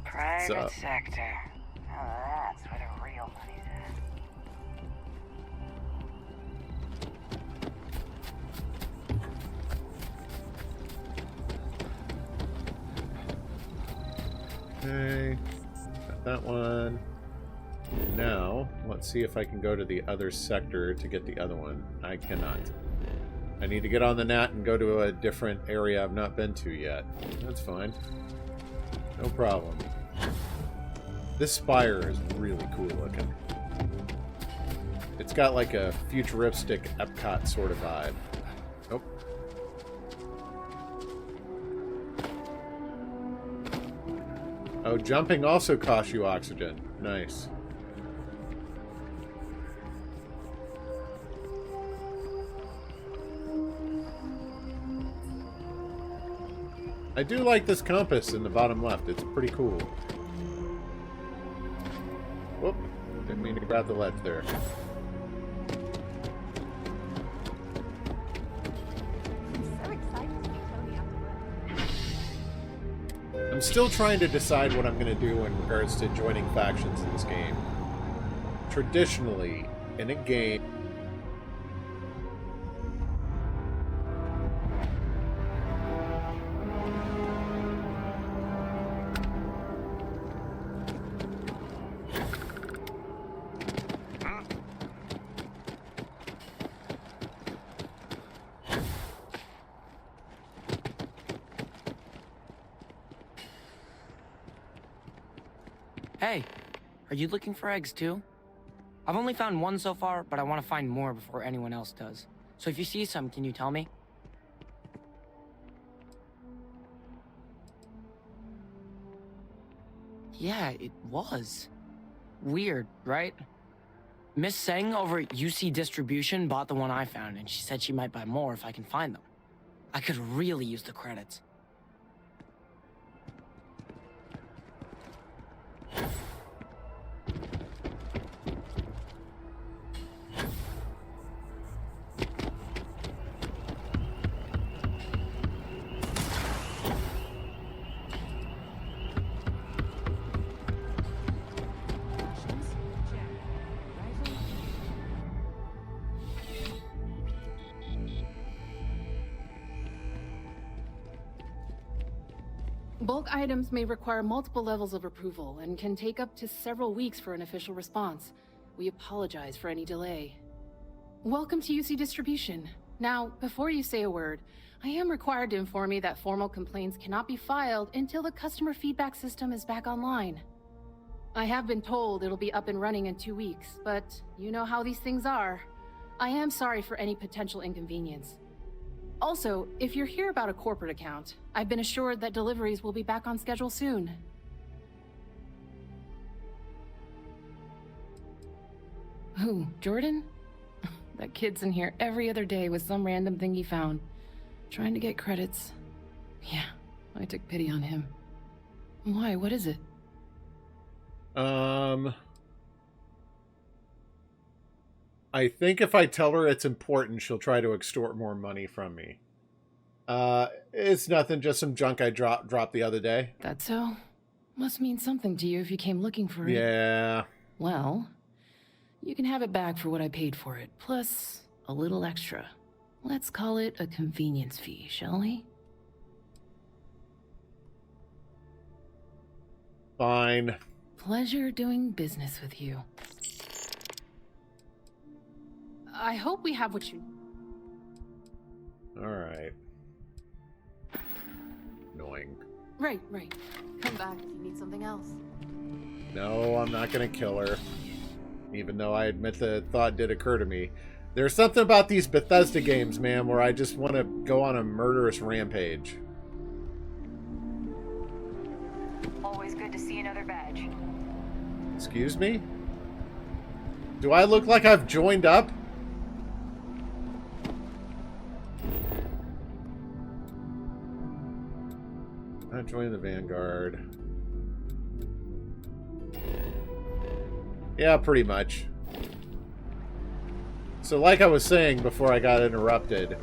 Private sector. Oh, that's where the real money's at. Okay. Got that one. Now, let's see if I can go to the other sector to get the other one. I cannot. I need to get on the NAT and go to a different area I've not been to yet. That's fine. No problem. This spire is really cool looking. It's got like a futuristic Epcot sort of vibe. Oh. Oh, jumping also costs you oxygen. Nice. I do like this compass in the bottom left. It's pretty cool. Whoop. Didn't mean to grab the ledge there. I'm still trying to decide what I'm going to do in regards to joining factions in this game. Traditionally, in a game... Hey, are you looking for eggs too? I've only found one so far, but I want to find more before anyone else does. So if you see some, can you tell me? Yeah, it was. Weird, right? Miss Seng over at UC Distribution bought the one I found, and she said she might buy more if I can find them. I could really use the credits. Bulk items may require multiple levels of approval and can take up to several weeks for an official response. We apologize for any delay. Welcome to UC Distribution. Now, before you say a word, I am required to inform you that formal complaints cannot be filed until the customer feedback system is back online. I have been told it'll be up and running in 2 weeks, but you know how these things are. I am sorry for any potential inconvenience. Also, if you're here about a corporate account, I've been assured that deliveries will be back on schedule soon. Who, Jordan? That kid's in here every other day with some random thing he found. Trying to get credits. Yeah, I took pity on him. Why? What is it? I think if I tell her it's important, she'll try to extort more money from me. It's nothing, just some junk I dropped the other day. That's so? Must mean something to you if you came looking for it. Yeah. Well, you can have it back for what I paid for it, plus a little extra. Let's call it a convenience fee, shall we? Fine. Pleasure doing business with you. I hope we have what you... Alright. Annoying. Right. Come back if you need something else. No, I'm not gonna kill her. Even though I admit the thought did occur to me. There's something about these Bethesda games, man, where I just want to go on a murderous rampage. Always good to see another badge. Excuse me? Do I look like I've joined up? I joined the Vanguard. Yeah, pretty much. So like I was saying before I got interrupted,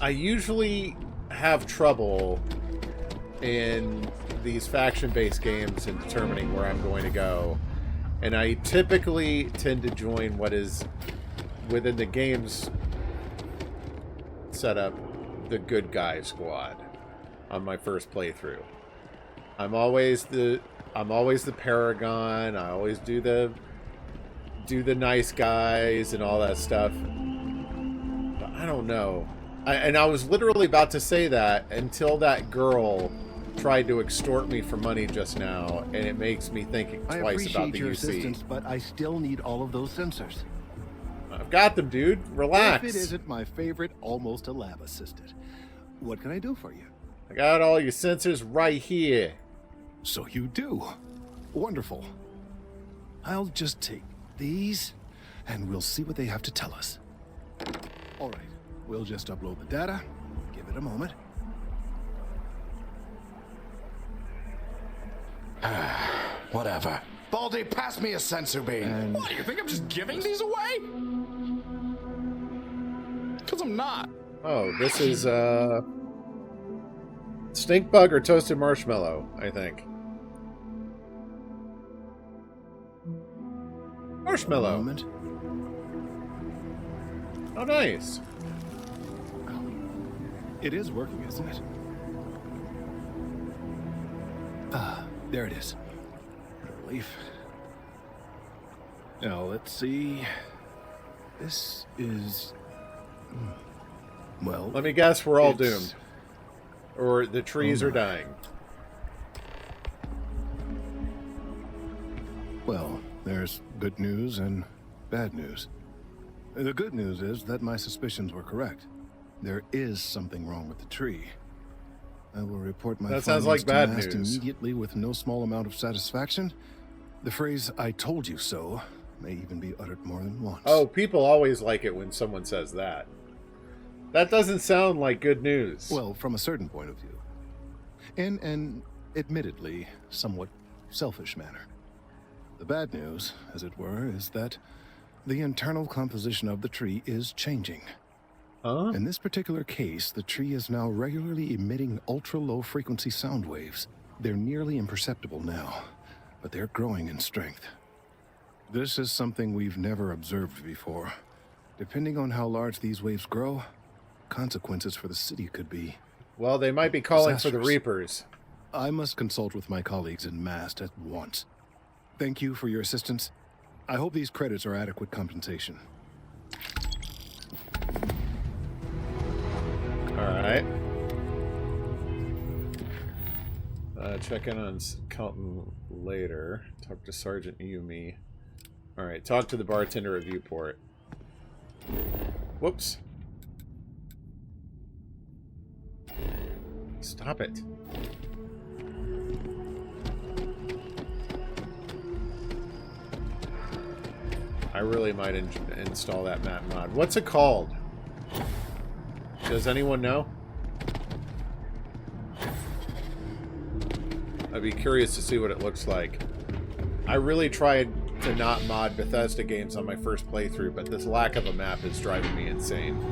I usually have trouble in these faction-based games in determining where I'm going to go. And I typically tend to join what is within the game's setup, the good guy squad on my first playthrough. I'm always the paragon. I always do the nice guys and all that stuff. But I don't know. And I was literally about to say that until that girl tried to extort me for money just now, and it makes me think twice about the your UC. assistance, but I still need all of those sensors. I've got them, dude. Relax. If it isn't my favorite, almost a lab assistant. What can I do for you? I got all your sensors right here. So you do. Wonderful. I'll just take these, and we'll see what they have to tell us. All right. We'll just upload the data. Give it a moment. Whatever. Baldy, pass me a sensor beam. What, do you think I'm just giving these away? Because I'm not. Oh, this is, stink bug or toasted marshmallow, I think. Marshmallow. Oh, nice. It is working, isn't it? Ah, there it is. What a relief. Now, let's see. This is... Well... Let me guess, we're all doomed. Or the trees are dying. Well, there's good news and bad news. The good news is that my suspicions were correct. There is something wrong with the tree. I will report my That sounds findings like bad to Mast news. immediately with no small amount of satisfaction. The phrase, "I told you so," may even be uttered more than once. Oh, people always like it when someone says that. That doesn't sound like good news. Well, from a certain point of view. In an, admittedly, somewhat selfish manner. The bad news, as it were, is that the internal composition of the tree is changing. Huh? In this particular case, the tree is now regularly emitting ultra-low frequency sound waves. They're nearly imperceptible now, but they're growing in strength. This is something we've never observed before. Depending on how large these waves grow, consequences for the city could be... Well, they might be calling for the disastrous. Reapers. I must consult with my colleagues in Mast at once. Thank you for your assistance. I hope these credits are adequate compensation. Alright. Check in on Kelton later. Talk to Sergeant Yumi. Alright, talk to the bartender at Viewport. Whoops. Stop it. I really might install that map mod. What's it called? Does anyone know? I'd be curious to see what it looks like. I really tried to not mod Bethesda games on my first playthrough, but this lack of a map is driving me insane.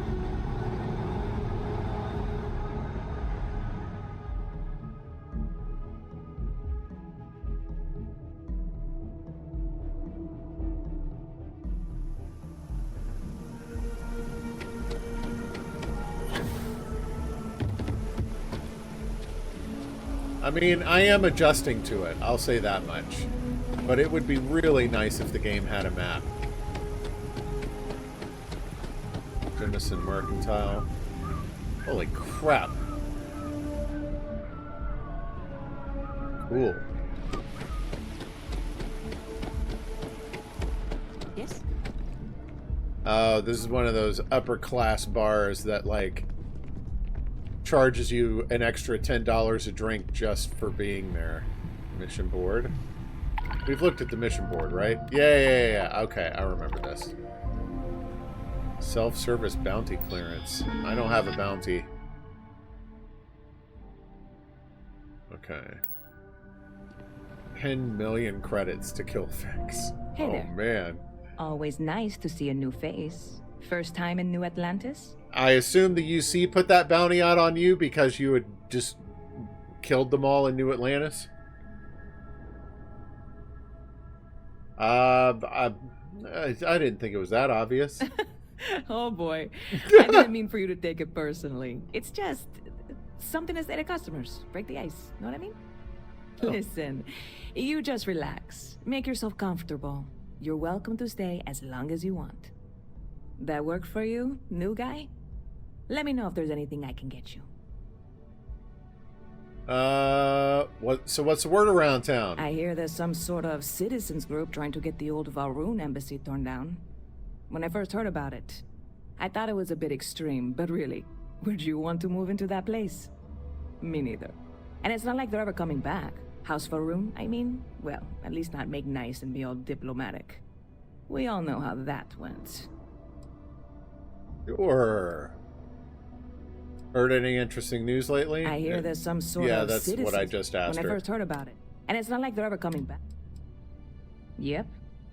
I mean, I am adjusting to it, I'll say that much. But it would be really nice if the game had a map. Denison Mercantile. Holy crap. Cool. Yes? Oh, this is one of those upper class bars that, like, charges you an extra $10 a drink just for being there. Mission board. We've looked at the mission board, right? Yeah. Okay, I remember this. Self-service bounty clearance. I don't have a bounty. Okay. 10 million credits to kill Fix. Hey oh, there. Man. Always nice to see a new face. First time in New Atlantis? I assume the UC put that bounty out on you because you had just killed them all in New Atlantis? I didn't think it was that obvious. Oh boy. I didn't mean for you to take it personally. It's just something to say to customers. Break the ice. Know what I mean? Oh. Listen, you just relax. Make yourself comfortable. You're welcome to stay as long as you want. That work for you, new guy? Let me know if there's anything I can get you. So what's the word around town? I hear there's some sort of citizens group trying to get the old Valroon embassy torn down. When I first heard about it, I thought it was a bit extreme, but really, would you want to move into that place? Me neither. And it's not like they're ever coming back. House Valroon, I mean? Well, at least not make nice and be all diplomatic. We all know how that went. Sure. Heard any interesting news lately? I hear there's some sort of that's citizens what I just asked when her. I first heard about it. And it's not like they're ever coming back. Yep.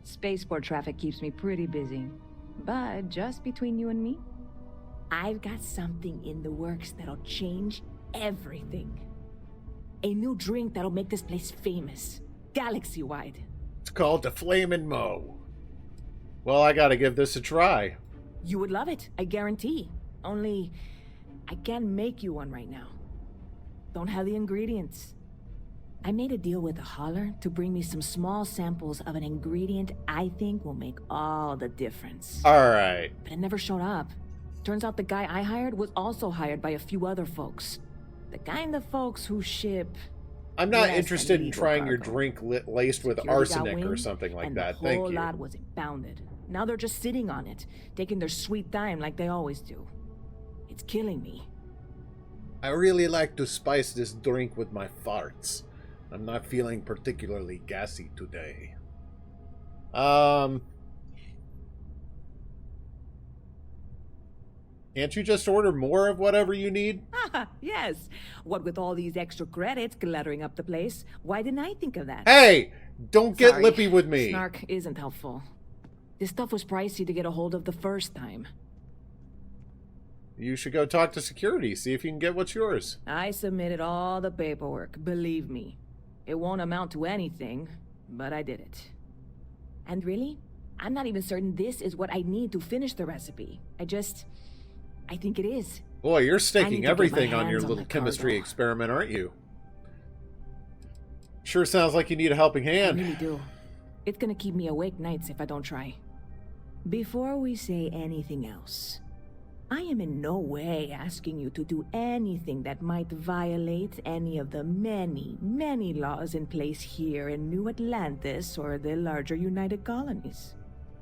Spaceport traffic keeps me pretty busy. But just between you and me, I've got something in the works that'll change everything. A new drink that'll make this place famous. Galaxy-wide. It's called the Flamin' Mo. Well, I gotta give this a try. You would love it, I guarantee. Only, I can't make you one right now. Don't have the ingredients. I made a deal with a hauler to bring me some small samples of an ingredient I think will make all the difference. Alright. But it never showed up. Turns out the guy I hired was also hired by a few other folks. The kind of folks who ship... I'm not interested in trying your drink laced with arsenic or something like that. Thank you. The whole lot was impounded. Now they're just sitting on it, taking their sweet time like they always do. It's killing me. I really like to spice this drink with my farts. I'm not feeling particularly gassy today. Can't you just order more of whatever you need? Yes. What with all these extra credits cluttering up the place, why didn't I think of that? Hey! Don't get Sorry. lippy with me. Snark isn't helpful. This stuff was pricey to get a hold of the first time. You should go talk to security, see if you can get what's yours. I submitted all the paperwork, believe me. It won't amount to anything, but I did it. And really, I'm not even certain this is what I need to finish the recipe. I think it is. Boy, you're staking everything on your hands on little the chemistry cargo. experiment, aren't you? Sure sounds like you need a helping hand. I really do. It's gonna keep me awake nights if I don't try. Before we say anything else, I am in no way asking you to do anything that might violate any of the many, many laws in place here in New Atlantis or the larger United Colonies.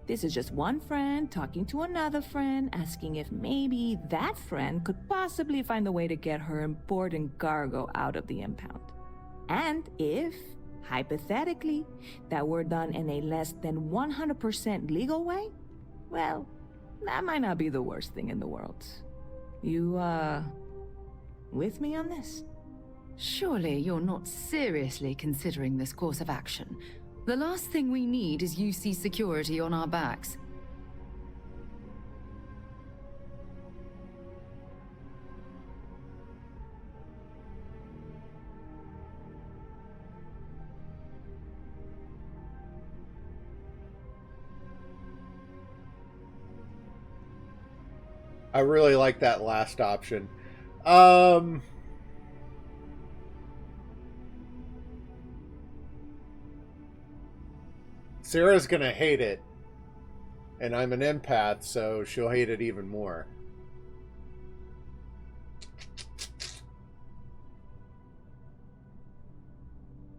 This is just one friend talking to another friend, asking if maybe that friend could possibly find a way to get her important cargo out of the impound. And if, hypothetically, that were done in a less than 100% legal way, well, that might not be the worst thing in the world. You, with me on this? Surely you're not seriously considering this course of action. The last thing we need is UC security on our backs. I really like that last option. Sarah's gonna hate it. And I'm an empath, so she'll hate it even more.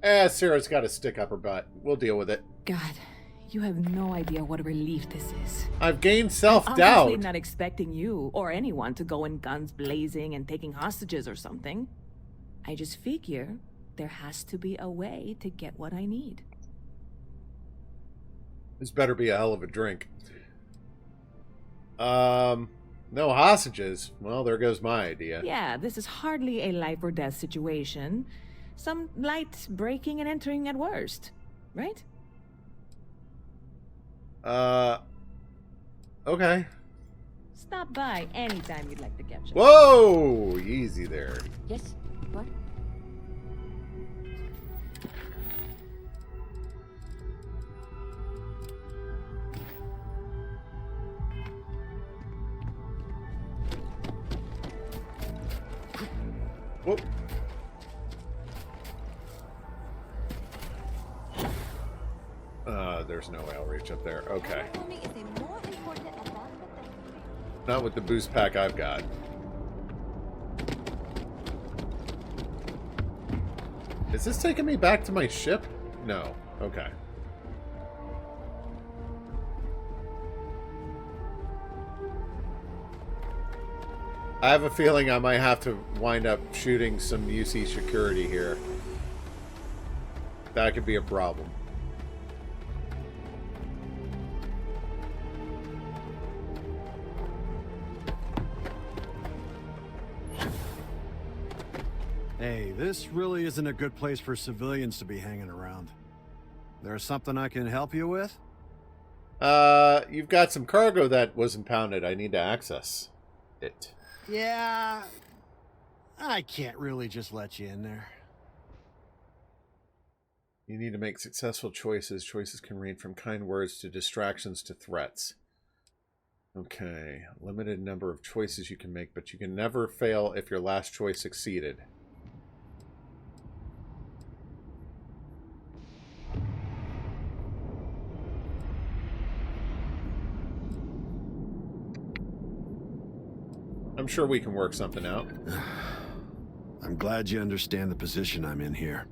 Sarah's got a stick up her butt. We'll deal with it. God, you have no idea what a relief this is. I've gained I'm self-doubt. obviously not expecting you or anyone to go in guns blazing and taking hostages or something. I just figure there has to be a way to get what I need. This better be a hell of a drink. No hostages. Well, there goes my idea. Yeah, this is hardly a life or death situation. Some light breaking and entering at worst, right? Okay. Stop by anytime you'd like to catch up. Whoa! Easy there. Yes? What? Whoop. There's no way I'll reach up there. Okay. Not with the boost pack I've got. Is this taking me back to my ship? No. Okay. I have a feeling I might have to wind up shooting some UC security here. That could be a problem. Hey, this really isn't a good place for civilians to be hanging around. There's something I can help you with? You've got some cargo that was impounded. I need to access it. Yeah, I can't really just let you in there. You need to make successful choices. Choices can range from kind words to distractions to threats. Okay, limited number of choices you can make, but you can never fail if your last choice succeeded. I'm sure we can work something out. I'm glad you understand the position I'm in here.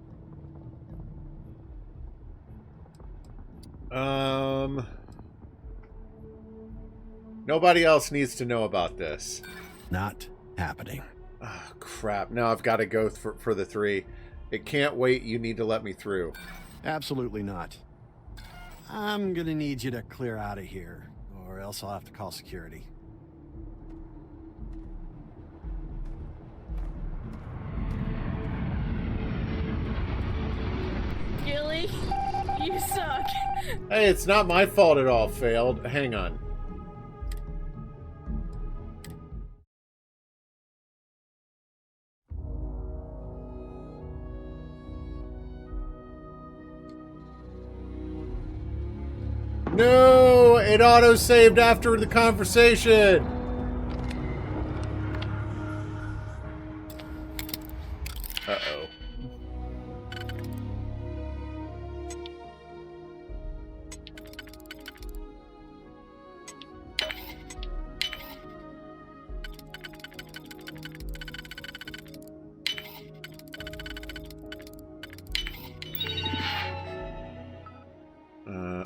Nobody else needs to know about this. Not happening. Oh, crap. Now I've got to go for the 3. It can't wait. You need to let me through. Absolutely not. I'm gonna need you to clear out of here, or else I'll have to call security. Gilly, you suck. Hey, it's not my fault it all failed. Hang on. No! It auto-saved after the conversation! Uh-oh.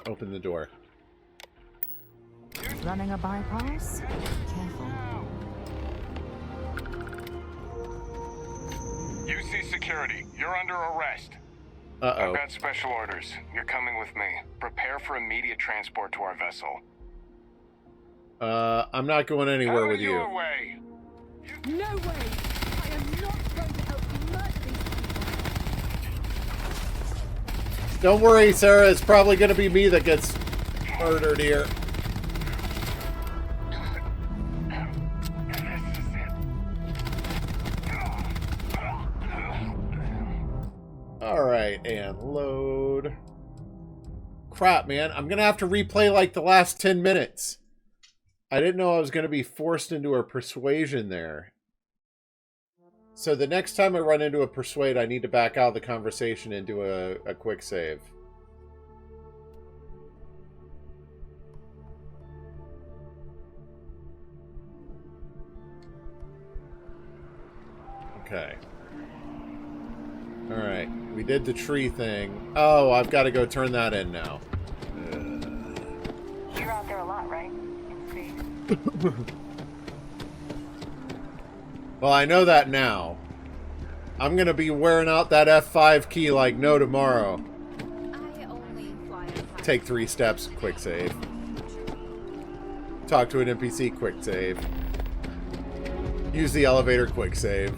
Open the door. Running a bypass? Careful. UC security, you're under arrest. Uh-oh. I've got special orders. You're coming with me. Prepare for immediate transport to our vessel. I'm not going anywhere with you. Your way. No way! I am not going to help you murder these people. Don't worry, Sarah. It's probably going to be me that gets murdered here. Alright, and load. Crap, man. I'm going to have to replay like the last 10 minutes. I didn't know I was going to be forced into a persuasion there. So the next time I run into a persuade, I need to back out of the conversation and do a quick save. Okay. Alright, we did the tree thing. Oh, I've got to go turn that in now. You're out there a lot, right? In space. Well, I know that now. I'm going to be wearing out that F5 key like no tomorrow. Take 3 steps, quick save. Talk to an NPC, quick save. Use the elevator, quick save.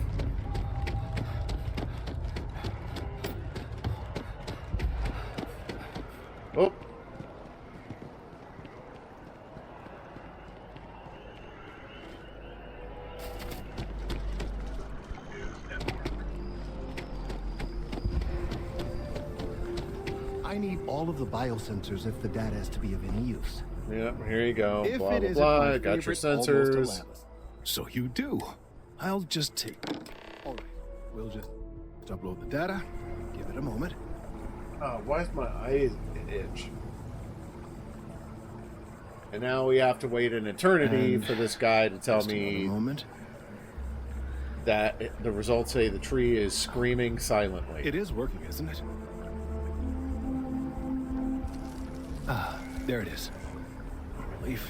all of the biosensors if the data is to be of any use. Yep, here you go. If Blah, it blah, isn't blah. my I got your favorite almost sensors. Atlantis. So you do. I'll just take. All right, we'll just upload the data. Give it a moment. Why is my eyes itch? And now we have to wait an eternity for this guy to tell me that the results say the tree is screaming silently. It is working, isn't it? Ah, there it is. Relief.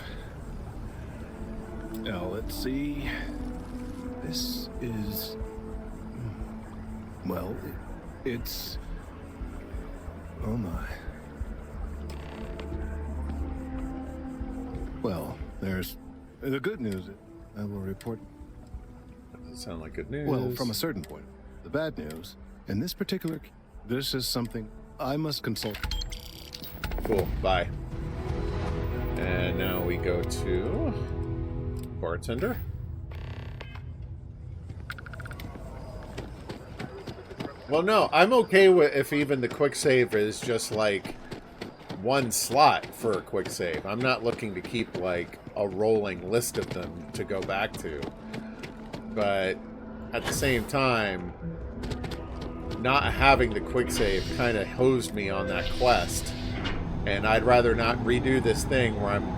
Now let's see. This is. Well, it's. Oh my. Well, there's the good news. I will report. That doesn't sound like good news. Well, from a certain point. The bad news, in this particular, this is something I must consult. Cool. Bye. And now we go to bartender. Well, no, I'm okay with if even the quick save is just like one slot for a quick save. I'm not looking to keep like a rolling list of them to go back to. But at the same time, not having the quick save kind of hosed me on that quest. And I'd rather not redo this thing where I'm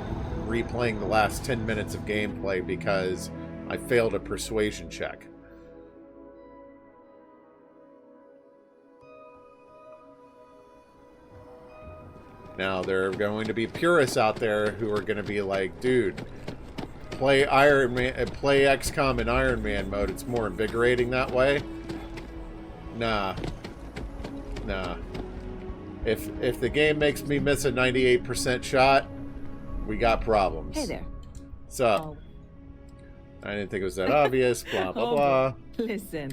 replaying the last 10 minutes of gameplay because I failed a persuasion check. Now, there are going to be purists out there who are going to be like, dude, play Iron Man, play XCOM in Iron Man mode. It's more invigorating that way. Nah. Nah. If the game makes me miss a 98% shot, we got problems. Hey there. So, I didn't think it was that obvious. Blah, blah, blah. Listen,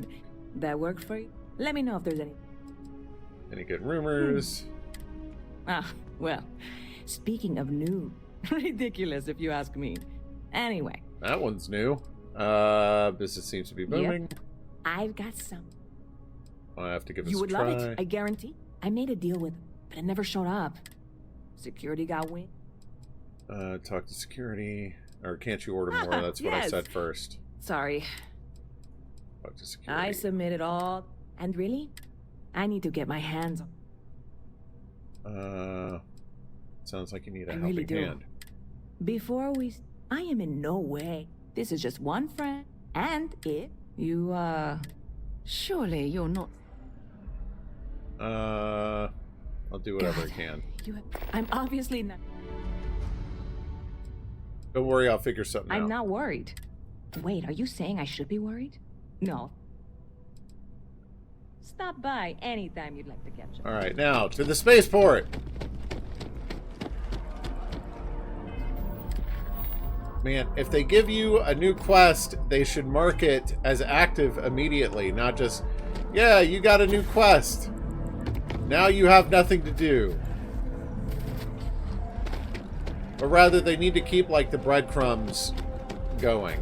that worked for you? Let me know if there's Any good rumors? Ah, well, speaking of new, ridiculous if you ask me. Anyway. That one's new. Business seems to be booming. Yep. I've got some. I have to give this You a would try. love it, I guarantee. I made a deal with him, but it never showed up. Security got wind. Talk to security. Or can't you order more? That's what I said first. Sorry. Talk to security. I submitted all. And really, I need to get my hands on. Sounds like you need a I helping really do. hand. Before we... I am in no way. This is just one friend. And if you, Surely you're not... I'll do whatever I can. I'm obviously not... Don't worry, I'll figure something out. I'm not worried. Wait, are you saying I should be worried? No. Stop by anytime you'd like to catch up. Alright, now, to the spaceport! Man, if they give you a new quest, they should mark it as active immediately, not just, yeah, you got a new quest. Now you have nothing to do. But rather, they need to keep, like, the breadcrumbs going.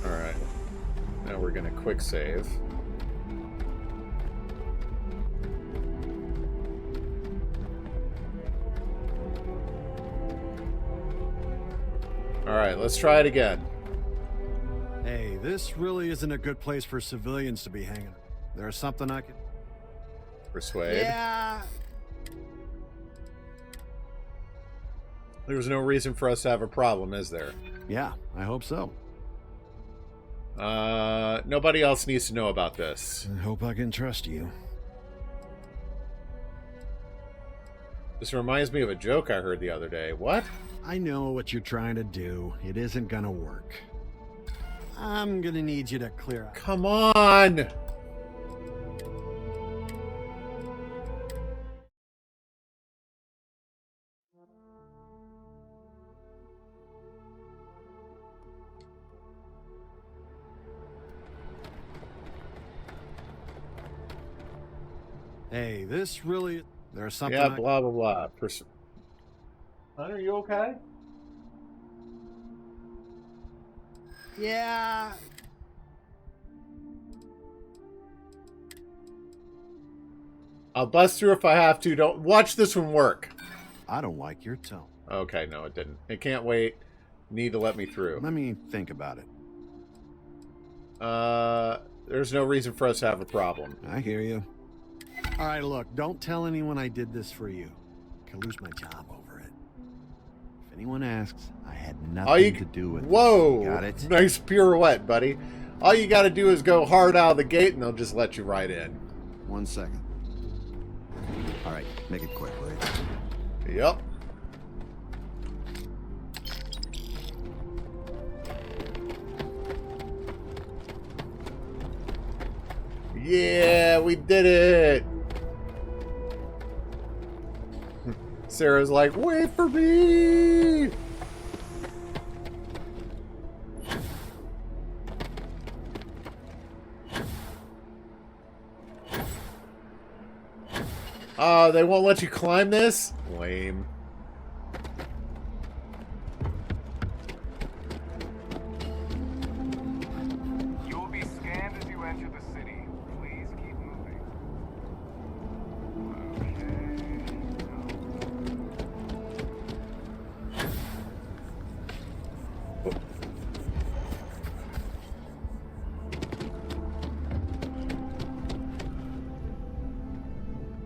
Alright. Now we're gonna quick save. Alright, let's try it again. Hey, this really isn't a good place for civilians to be hanging. There's something I can... Persuade. Yeah. There's no reason for us to have a problem, is there? Yeah, I hope so. Nobody else needs to know about this. I hope I can trust you. This reminds me of a joke I heard the other day. What? I know what you're trying to do. It isn't gonna work. I'm gonna need you to clear out. Come on! Hey, this really... There's something. Yeah, blah blah blah. Hunter, are you okay? Yeah. I'll bust through if I have to. Don't watch this one work. I don't like your tone. Okay, no, it didn't. It can't wait. Need to let me through. Let me think about it. There's no reason for us to have a problem. I hear you. All right, look, don't tell anyone I did this for you. I could lose my job over it. If anyone asks, I had nothing to do with it. Whoa! Got it? Nice pirouette, buddy. All you got to do is go hard out of the gate, and they'll just let you right in. 1 second. All right, make it quick, will you? Yep. Yeah, we did it! Sarah's like, wait for me! Oh, they won't let you climb this? Lame. You will be scanned as you enter the city. Please keep moving.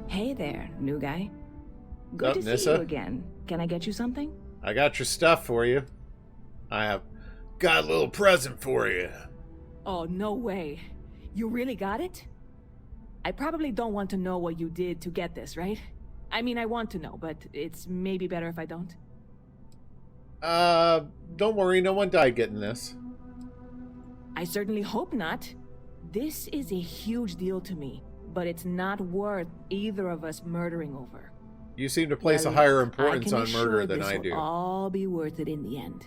Hey there, new guy. Good to see Nissa? you again. Can I get you something? I got your stuff for you. I have got a little present for you. Oh, no way. You really got it? I probably don't want to know what you did to get this, right? I mean, I want to know, but it's maybe better if I don't. Don't worry, no one died getting this. I certainly hope not. This is a huge deal to me, but it's not worth either of us murdering over. You seem to place a Well, higher look, importance on murder than I this will do. all be worth it in the end.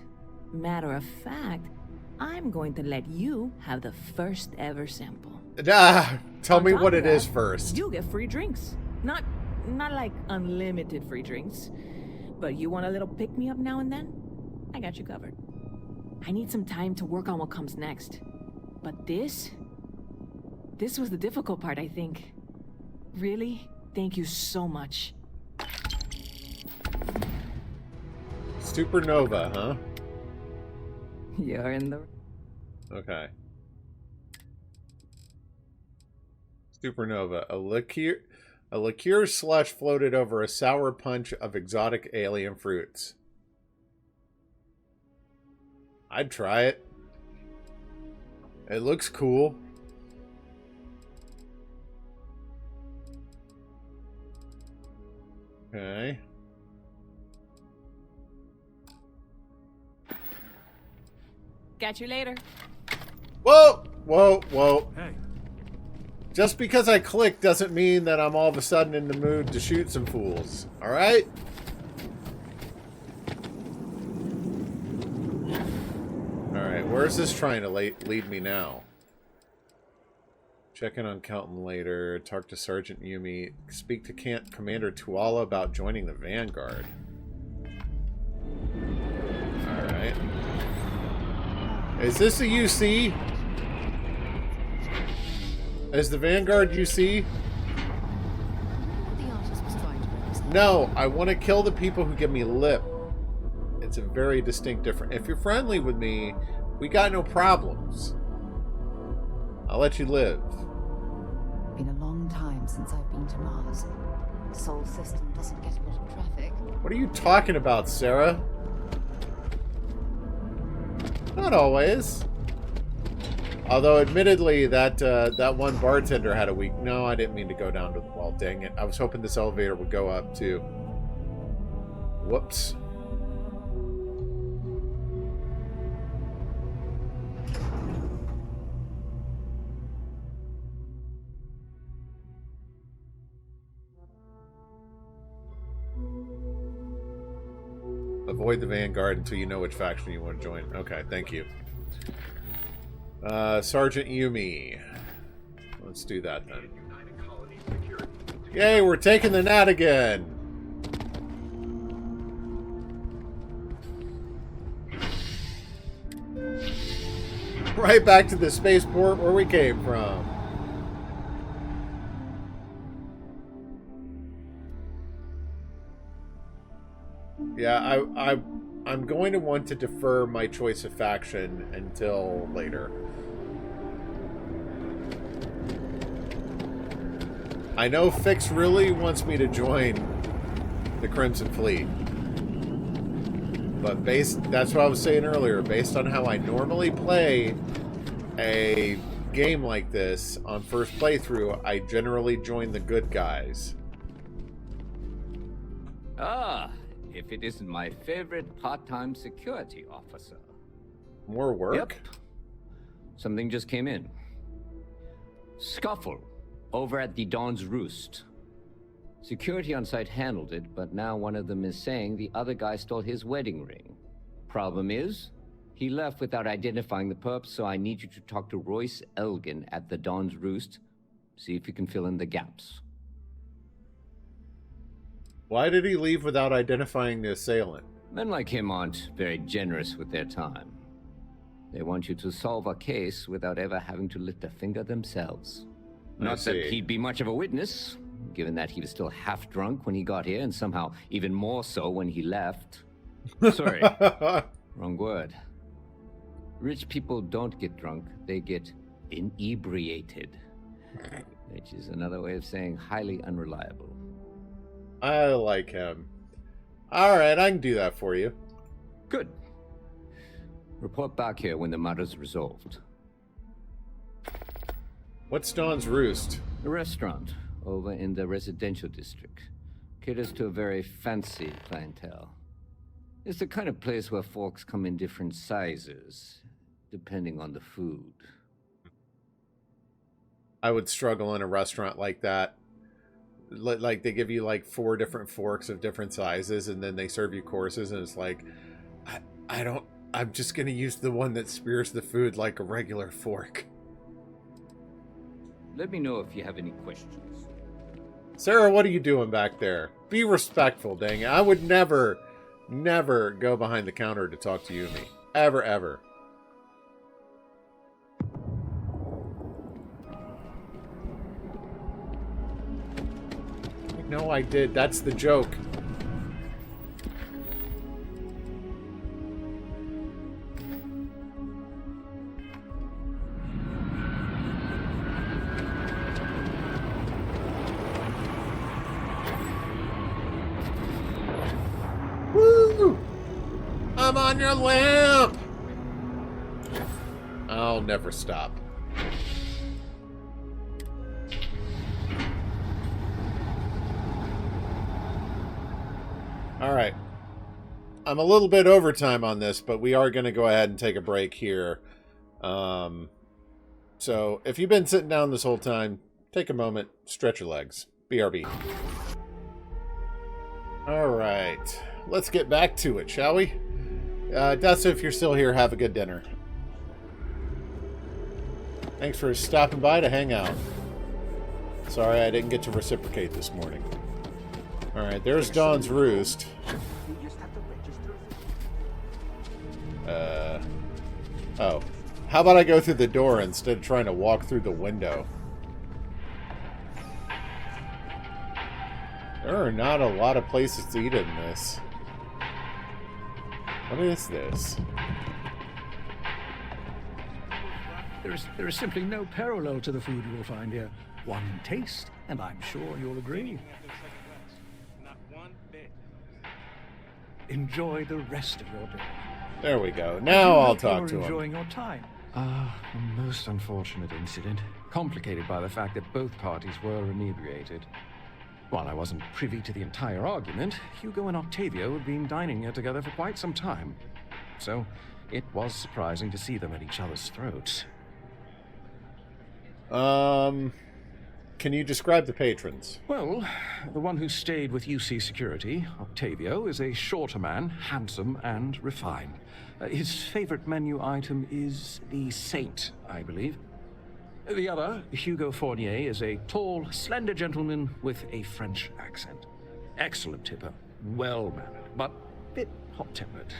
Matter of fact, I'm going to let you have the first ever sample. Tell me On what top it of is that, first. You'll get free drinks. Not like unlimited free drinks. But you want a little pick-me-up now and then? I got you covered. I need some time to work on what comes next. But this was the difficult part, I think. Really, thank you so much. Supernova, huh? You're in the... Okay. Supernova. A liqueur slush floated over a sour punch of exotic alien fruits. I'd try it. It looks cool. Okay. Catch you later. Whoa! Whoa, whoa. Hey. Just because I click doesn't mean that I'm all of a sudden in the mood to shoot some fools. Alright? Alright, where's this trying to lead me now? Check in on Kelton later. Talk to Sergeant Yumi. Speak to Commander Tuala about joining the Vanguard. Alright. Is this a UC? Is the Vanguard UC? No, I want to kill the people who give me lip. It's a very distinct difference. If you're friendly with me, we got no problems. I'll let you live. Been a long time since I've been to Mars. Sol system doesn't get a lot of traffic. What are you talking about, Sarah? Not always. Although, admittedly, that one bartender had a week. No, I didn't mean to go down to the wall. Dang it. I was hoping this elevator would go up, too. Whoops. Avoid the Vanguard until you know which faction you want to join. Okay, thank you. Sergeant Yumi. Let's do that then. Yay, we're taking the gnat again. Right back to the spaceport where we came from. Yeah, I'm going to want to defer my choice of faction until later. I know Fix really wants me to join the Crimson Fleet. But that's what I was saying earlier, based on how I normally play a game like this on first playthrough, I generally join the good guys. Ah, if it isn't my favorite part-time security officer. More work? Yep. Something just came in. Scuffle over at the Dawn's Roost. Security on site handled it, but now one of them is saying the other guy stole his wedding ring. Problem is, he left without identifying the perp, so I need you to talk to Royce Elgin at the Dawn's Roost. See if you can fill in the gaps. Why did he leave without identifying the assailant? Men like him aren't very generous with their time. They want you to solve a case without ever having to lift a finger themselves. Not that he'd be much of a witness, given that he was still half drunk when he got here, and somehow even more so when he left. Sorry, wrong word. Rich people don't get drunk, they get inebriated. Which is another way of saying highly unreliable. I like him. Alright, I can do that for you. Good. Report back here when the matter's resolved. What's Dawn's Roost? A restaurant over in the residential district. Caters to a very fancy clientele. It's the kind of place where forks come in different sizes, depending on the food. I would struggle in a restaurant like that. Like, they give you like 4 different forks of different sizes, and then they serve you courses, and it's like, I'm just going to use the one that spears the food like a regular fork. Let me know if you have any questions. Sarah, what are you doing back there? Be respectful, dang it. I would never go behind the counter to talk to Yumi. Ever, ever. No, I did. That's the joke. Woo! I'm on your lamp! I'll never stop. Alright. I'm a little bit overtime on this, but we are going to go ahead and take a break here. So, if you've been sitting down this whole time, take a moment, stretch your legs. BRB. Alright. Let's get back to it, shall we? Dessa, if you're still here, have a good dinner. Thanks for stopping by to hang out. Sorry I didn't get to reciprocate this morning. Alright, there's Dawn's Roost. Oh. How about I go through the door instead of trying to walk through the window? There are not a lot of places to eat in this. What is this? There is simply no parallel to the food you will find here. One taste, and I'm sure you'll agree. Enjoy the rest of your day. There we go. Now I'll talk to him. Enjoying your time. A most unfortunate incident, complicated by the fact that both parties were inebriated. While I wasn't privy to the entire argument, Hugo and Octavio had been dining here together for quite some time. So, it was surprising to see them at each other's throats. Can you describe the patrons? Well, the one who stayed with UC Security, Octavio, is a shorter man, handsome and refined. His favorite menu item is the Saint, I believe. The other, Hugo Fournier, is a tall, slender gentleman with a French accent. Excellent tipper, well-mannered, but a bit hot-tempered.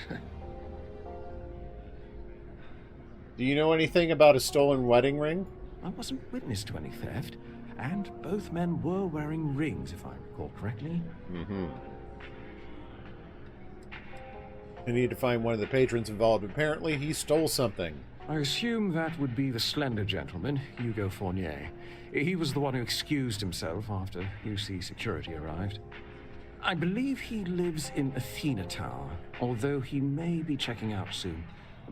Do you know anything about a stolen wedding ring? I wasn't witness to any theft, and both men were wearing rings, if I recall correctly. Mm-hmm. I need to find one of the patrons involved. Apparently, he stole something. I assume that would be the slender gentleman, Hugo Fournier. He was the one who excused himself after UC security arrived. I believe he lives in Athena Tower, although he may be checking out soon.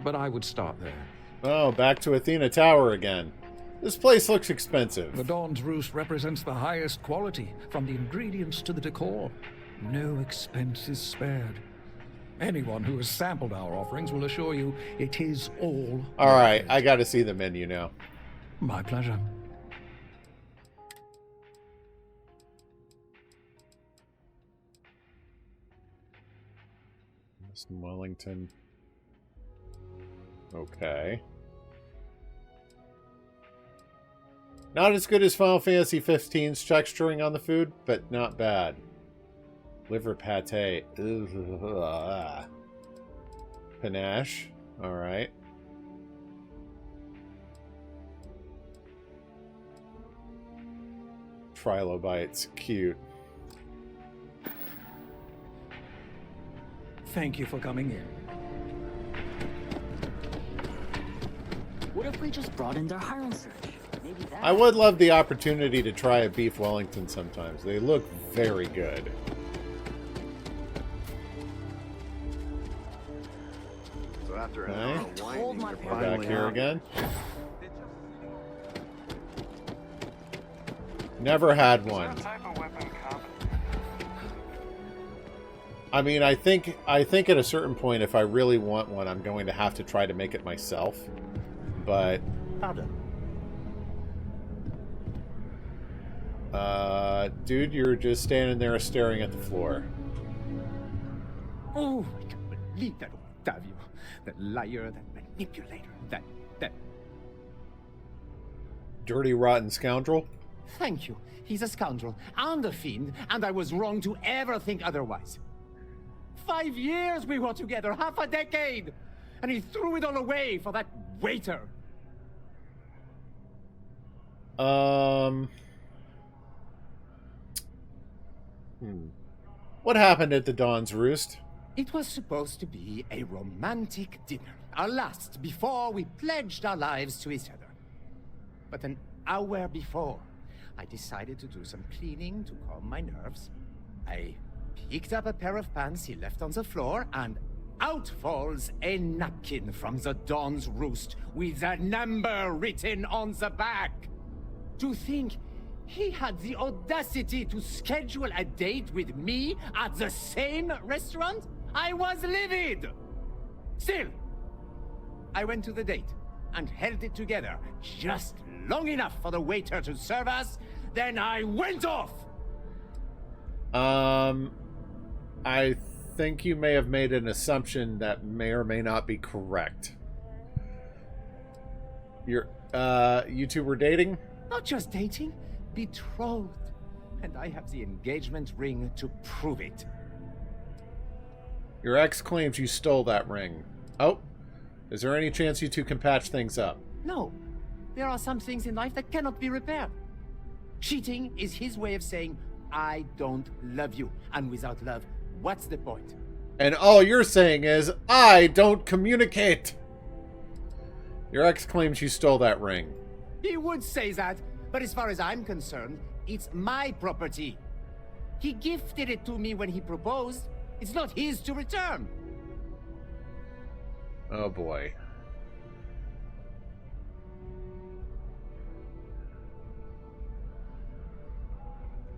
But I would start there. Oh, back to Athena Tower again. This place looks expensive. The Dawn's Roost represents the highest quality, from the ingredients to the decor. No expense is spared. Anyone who has sampled our offerings will assure you it is all. All right, I got to see the menu now. My pleasure. Wellington. Okay. Not as good as Final Fantasy 15's texturing on the food, but not bad. Liver pate. Ugh. Panache. Alright. Trilobites. Cute. Thank you for coming in. What if we just broadened our hiring search? Maybe that. I would love the opportunity to try a beef Wellington sometimes. They look very good. So after an hour of whining, you're We're finally back here out. again. Never had one. I mean, I think at a certain point, if I really want one, I'm going to have to try to make it myself. But dude, you're just standing there staring at the floor. Oh, I can't believe that Octavio. That liar, that manipulator, that... Dirty, rotten scoundrel? Thank you. He's a scoundrel and a fiend, and I was wrong to ever think otherwise. 5 years we were together, half a decade! And he threw it all away for that waiter. What happened at the Dawn's Roost? It was supposed to be a romantic dinner, our last before we pledged our lives to each other. But an hour before, I decided to do some cleaning to calm my nerves. I picked up a pair of pants he left on the floor, and out falls a napkin from the Dawn's Roost with a number written on the back. To think he had the audacity to schedule a date with me at the same restaurant? I was livid! Still, I went to the date and held it together just long enough for the waiter to serve us, then I went off! I think you may have made an assumption that may or may not be correct. You two were dating? Not just dating, betrothed. And I have the engagement ring to prove it. Your ex claims you stole that ring. Oh, is there any chance you two can patch things up? No, there are some things in life that cannot be repaired. Cheating is his way of saying, I don't love you. And without love, what's the point? And all you're saying is, I don't communicate. Your ex claims you stole that ring. He would say that, but as far as I'm concerned, it's my property. He gifted it to me when he proposed. It's not his to return. Oh boy.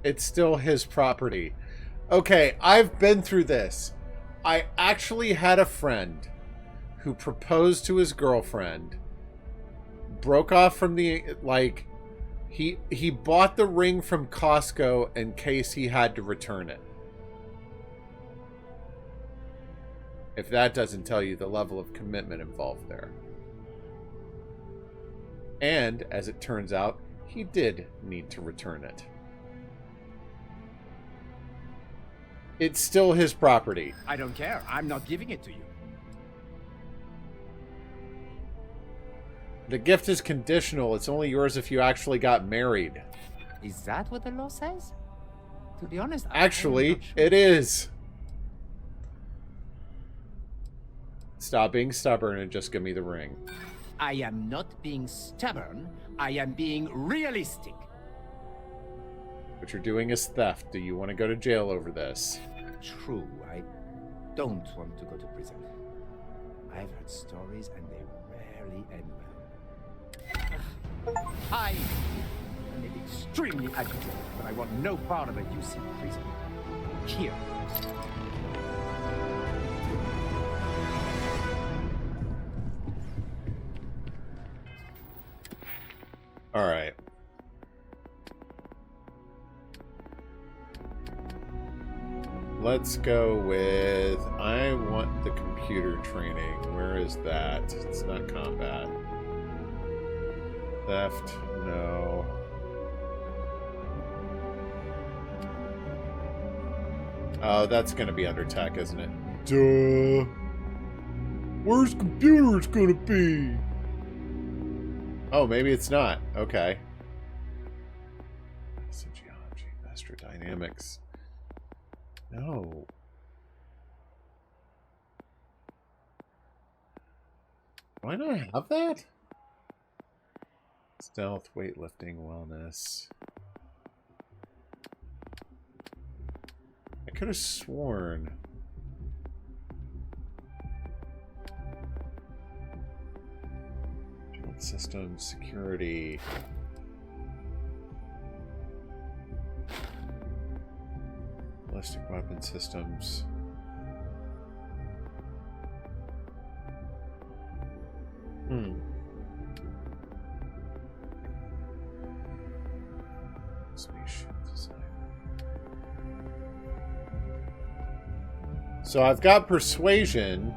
It's still his property. Okay, I've been through this. I actually had a friend who proposed to his girlfriend, broke off from the, like, he bought the ring from Costco in case he had to return it. If that doesn't tell you the level of commitment involved there. And, as it turns out, he did need to return it. It's still his property. I don't care. I'm not giving it to you. The gift is conditional. It's only yours if you actually got married. Is that what the law says? To be honest, actually, it is. Stop being stubborn and just give me the ring. I am not being stubborn. I am being realistic. What you're doing is theft. Do you want to go to jail over this? True. I don't want to go to prison. I've heard stories and they rarely end well. I am extremely agitated, but I want no part of a UC prison. Here. All right. Let's go with, I want the computer training. Where is that? It's not combat. Theft, no. Oh, that's going to be under tech, isn't it? Duh. Where's computers going to be? Oh, maybe it's not. Okay. So geology, astrodynamics. No. Why not have that? Stealth, weightlifting, wellness. I could have sworn. System security. Ballistic weapon systems. Spaceship design. So I've got persuasion.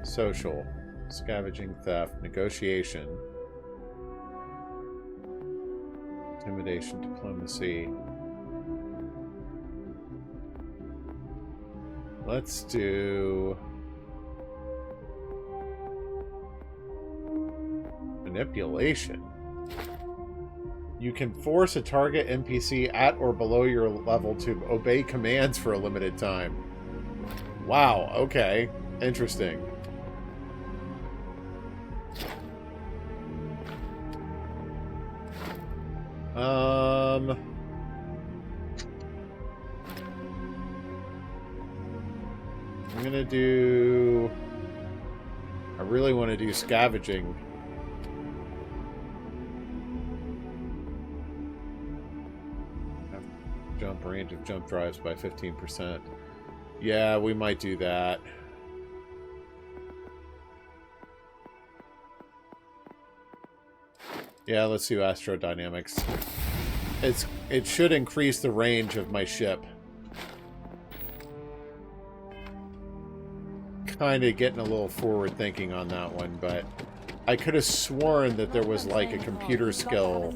Social, scavenging, theft, negotiation, intimidation, diplomacy. Let's do manipulation. You can force a target NPC at or below your level to obey commands for a limited time. Wow, okay. Interesting. I'm gonna do... I really want to do scavenging. Jump range of jump drives by 15%. Yeah, we might do that. Yeah, let's do astrodynamics. It should increase the range of my ship. Kind of getting a little forward thinking on that one, but I could have sworn that there was like a computer skill.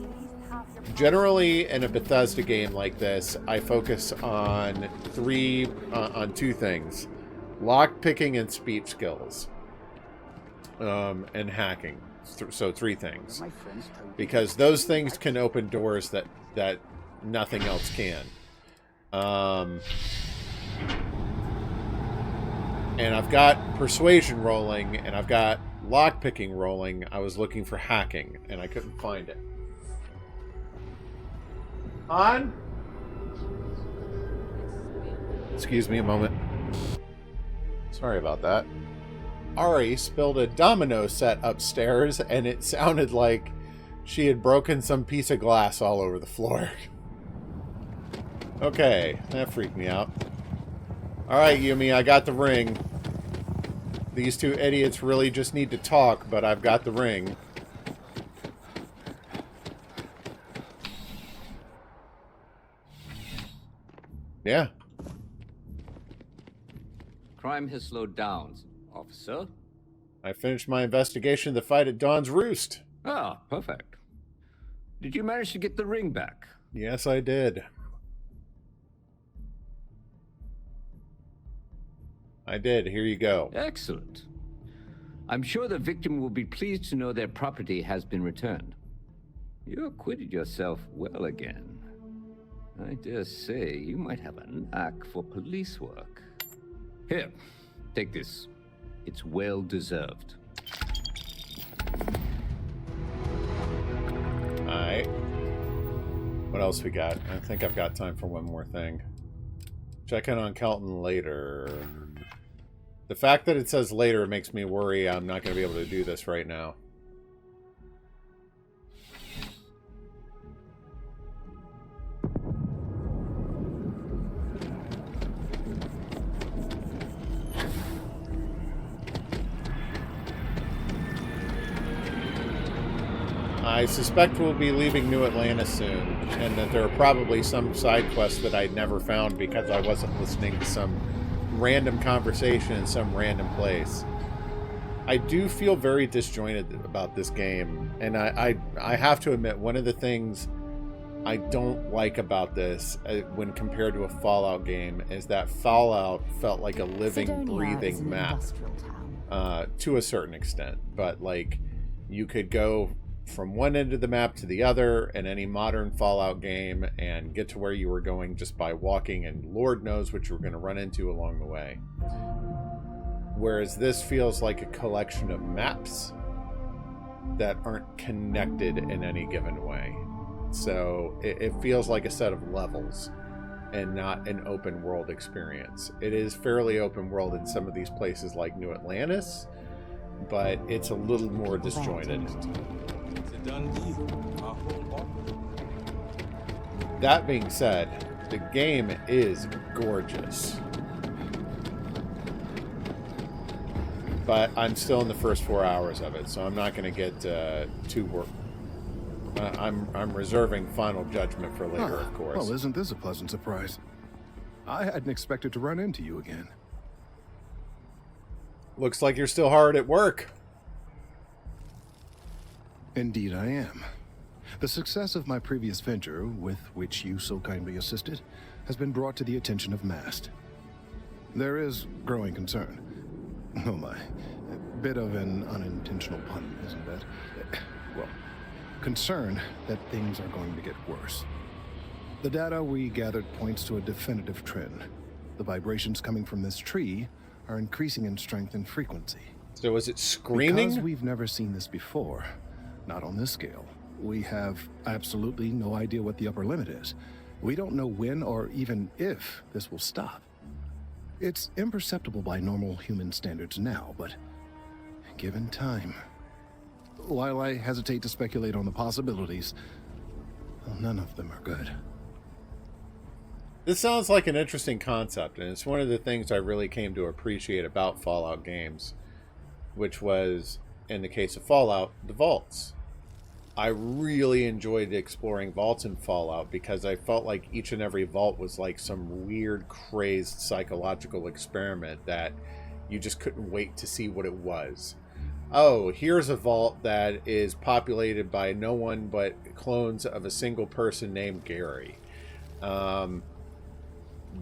Generally, in a Bethesda game like this, I focus on two things: lockpicking and speech skills, and hacking. So 3 things, because those things can open doors that nothing else can. And I've got persuasion rolling, and I've got lockpicking rolling. I was looking for hacking, and I couldn't find it. On. Excuse me a moment. Sorry about that. Ari spilled a domino set upstairs, and it sounded like she had broken some piece of glass all over the floor. Okay, that freaked me out. Alright, Yumi, I got the ring. These 2 idiots really just need to talk, but I've got the ring. Yeah. Crime has slowed down, officer. I finished my investigation of the fight at Dawn's Roost. Ah, perfect. Did you manage to get the ring back? Yes, I did. I did. Here you go. Excellent. I'm sure the victim will be pleased to know their property has been returned. You acquitted yourself well again. I dare say you might have a knack for police work. Here, take this. It's well deserved. Alright. What else we got? I think I've got time for one more thing. Check in on Kelton later. The fact that it says later makes me worry I'm not going to be able to do this right now. I suspect we'll be leaving New Atlantis soon, and that there are probably some side quests that I never found because I wasn't listening to some random conversation in some random place. I do feel very disjointed about this game, and I have to admit, one of the things I don't like about this when compared to a Fallout game is that Fallout felt like a living, breathing map to a certain extent, but like you could go from one end of the map to the other in any modern Fallout game and get to where you were going just by walking, and Lord knows what you were going to run into along the way. Whereas this feels like a collection of maps that aren't connected in any given way. So it feels like a set of levels and not an open world experience. It is fairly open world in some of these places like New Atlantis, but it's a little more disjointed. That being said, the game is gorgeous. But I'm still in the first 4 hours of it, so I'm not going to get too worked. I'm reserving final judgment for later, of course. Well, isn't this a pleasant surprise? I hadn't expected to run into you again. Looks like you're still hard at work. Indeed I am. The success of my previous venture, with which you so kindly assisted, has been brought to the attention of MAST. There is growing concern. Oh my. A bit of an unintentional pun, isn't that? Well, concern that things are going to get worse. The data we gathered points to a definitive trend. The vibrations coming from this tree are increasing in strength and frequency. So is it screaming? Because we've never seen this before, not on this scale. We have absolutely no idea what the upper limit is. We don't know when or even if this will stop. It's imperceptible by normal human standards now, but given time... While I hesitate to speculate on the possibilities, well, none of them are good. This sounds like an interesting concept, and it's one of the things I really came to appreciate about Fallout games, which was, in the case of Fallout, the vaults. I really enjoyed exploring vaults in Fallout because I felt like each and every vault was like some weird, crazed psychological experiment that you just couldn't wait to see what it was. Oh, here's a vault that is populated by no one but clones of a single person named Gary.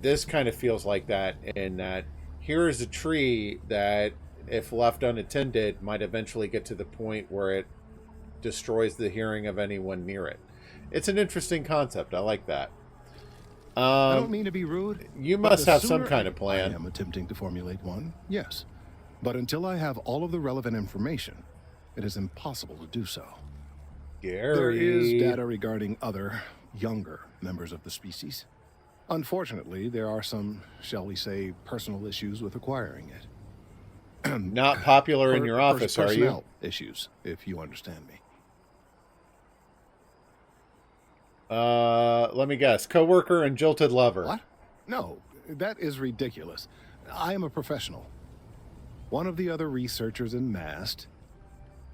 This kind of feels like that, in that here is a tree that, if left unattended, might eventually get to the point where it destroys the hearing of anyone near it. It's an interesting concept. I like that. I don't mean to be rude. You must have some kind of plan. I am attempting to formulate one, yes. But until I have all of the relevant information, it is impossible to do so. Gary. There is data regarding other, younger members of the species. Unfortunately, there are some, shall we say, personal issues with acquiring it. Not popular in your office, are you? Issues, if you understand me. Let me guess. Coworker and jilted lover. What? No, that is ridiculous. I am a professional. One of the other researchers in MAST.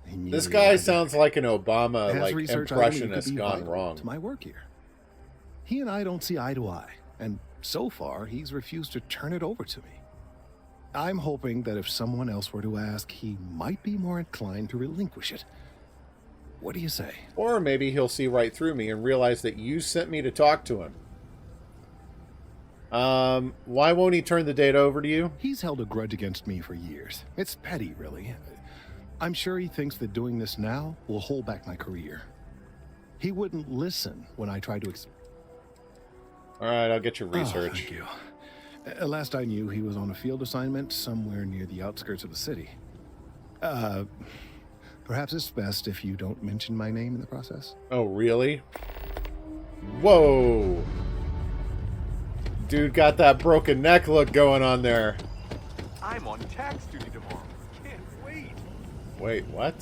This guy sounds like an Obama impressionist gone wrong. To my work here. He and I don't see eye to eye, and so far he's refused to turn it over to me. I'm hoping that if someone else were to ask, he might be more inclined to relinquish it. What do you say? Or maybe he'll see right through me and realize that you sent me to talk to him. Why won't he turn the data over to you? He's held a grudge against me for years. It's petty, really. I'm sure he thinks that doing this now will hold back my career. He wouldn't listen when I tried to Alright, I'll get your research. Thank you. Last I knew, he was on a field assignment somewhere near the outskirts of the city. Perhaps it's best if you don't mention my name in the process. Oh, really? Whoa! Dude got that broken neck look going on there. I'm on tax duty tomorrow. Can't wait. Wait, what?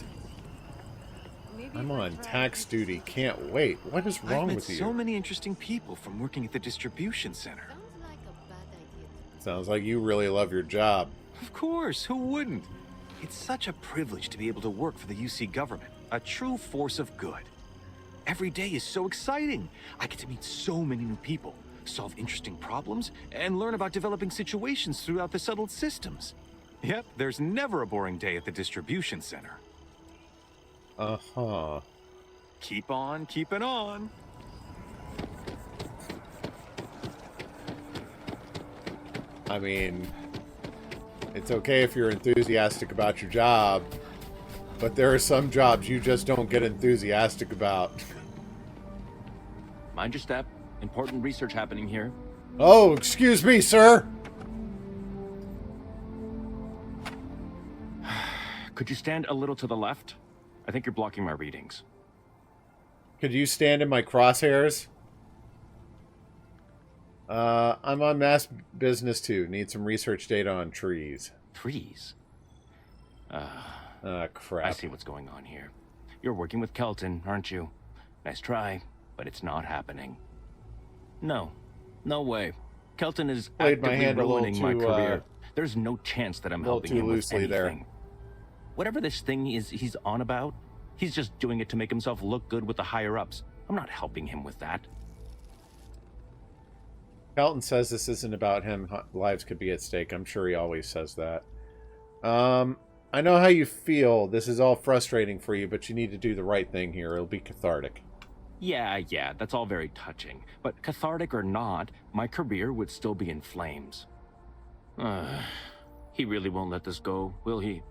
I'm on tax duty. Can't wait. What is wrong with you? I've met so many interesting people from working at the distribution center. Sounds like you really love your job. Of course, who wouldn't? It's such a privilege to be able to work for the UC government, a true force of good. Every day is so exciting. I get to meet so many new people, solve interesting problems, and learn about developing situations throughout the settled systems. Yep, there's never a boring day at the distribution center. Uh-huh. Keep on keeping on. I mean, it's okay if you're enthusiastic about your job, but there are some jobs you just don't get enthusiastic about. Mind your step. Important research happening here. Oh, excuse me, sir. Could you stand a little to the left? I think you're blocking my readings. Could you stand in my crosshairs? I'm on mass business too. Need some research data on trees. Trees? Crap. I see what's going on here. You're working with Kelton, aren't you? Nice try, but it's not happening. No. No way. Kelton is actively ruining my career. There's no chance that I'm helping him with anything. There. Whatever this thing is he's on about, he's just doing it to make himself look good with the higher-ups. I'm not helping him with that. Kelton says this isn't about him. Lives could be at stake. I'm sure he always says that. I know how you feel. This is all frustrating for you, but you need to do the right thing here. It'll be cathartic. Yeah, that's all very touching. But cathartic or not, my career would still be in flames. He really won't let this go, will he?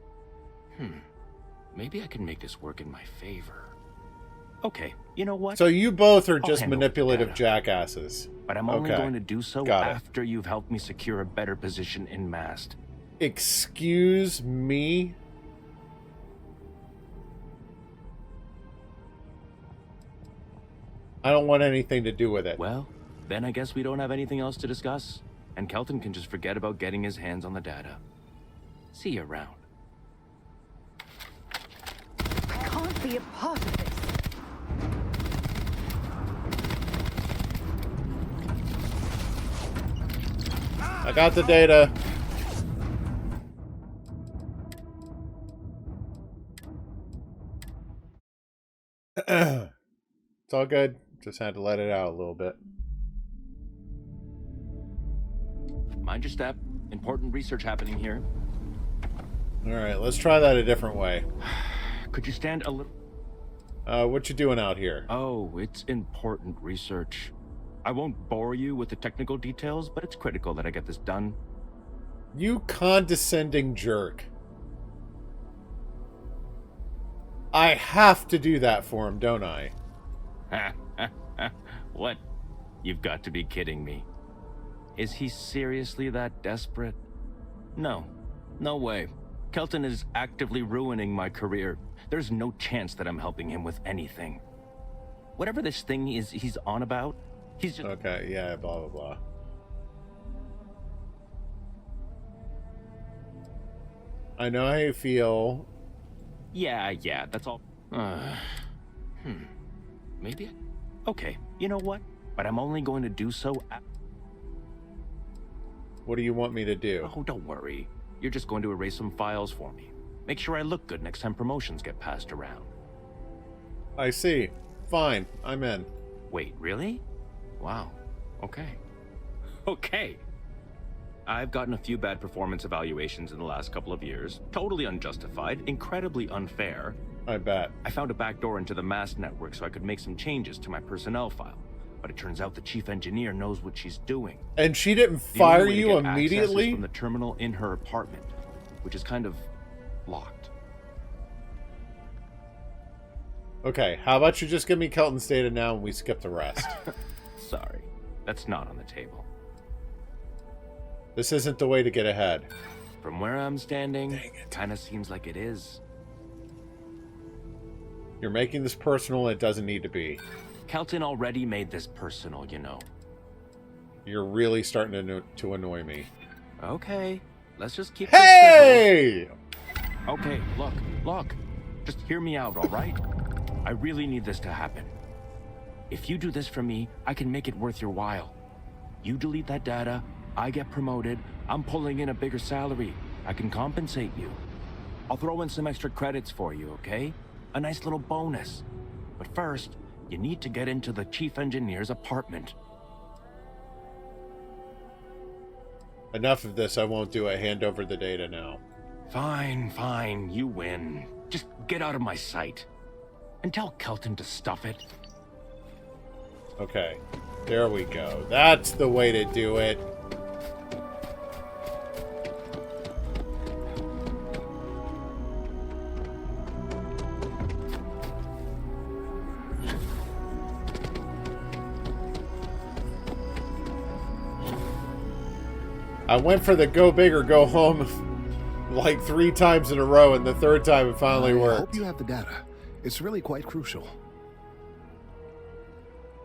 Maybe I can make this work in my favor. Okay, you know what? So you both are just manipulative jackasses. But I'm only going to do so after you've helped me secure a better position in MAST. Excuse me? I don't want anything to do with it. Well, then I guess we don't have anything else to discuss. And Kelton can just forget about getting his hands on the data. See you around. I can't be a part of this. I got the data. It's all good. Just had to let it out a little bit. Mind your step. Important research happening here. Alright, let's try that a different way. Could you stand a little... what you doing out here? Oh, it's important research. I won't bore you with the technical details, but it's critical that I get this done. You condescending jerk. I have to do that for him, don't I? What? You've got to be kidding me. Is he seriously that desperate? No. No way. Kelton is actively ruining my career. There's no chance that I'm helping him with anything. Whatever this thing is he's on about, he's just... Okay, yeah, blah, blah, blah. I know how you feel. Yeah, that's all. Maybe okay, you know what? But I'm only going to do so What do you want me to do? Oh, don't worry. You're just going to erase some files for me. Make sure I look good next time promotions get passed around. I see. Fine, I'm in. Wait, really? Wow. Okay. Okay. I've gotten a few bad performance evaluations in the last couple of years. Totally unjustified, incredibly unfair. I bet. I found a backdoor into the mass network so I could make some changes to my personnel file. But it turns out the chief engineer knows what she's doing. And she didn't fire you immediately? From the terminal in her apartment, which is kind of locked. Okay, how about you just give me Kelton's data now and we skip the rest? Sorry, that's not on the table. This isn't the way to get ahead. From where I'm standing, it kind of seems like it is. You're making this personal and it doesn't need to be. Kelton already made this personal, you know. You're really starting to annoy me. Okay, let's just keep Hey! Okay, look. Just hear me out, all right? I really need this to happen. If you do this for me, I can make it worth your while. You delete that data, I get promoted, I'm pulling in a bigger salary. I can compensate you. I'll throw in some extra credits for you, okay? A nice little bonus. But first, you need to get into the chief engineer's apartment. Enough of this, I won't do it. Hand over the data now. Fine, you win. Just get out of my sight. And tell Kelton to stuff it. Okay, there we go. That's the way to do it. I went for the go big or go home like 3 times in a row, and the third time it finally worked. I hope you have the data. It's really quite crucial.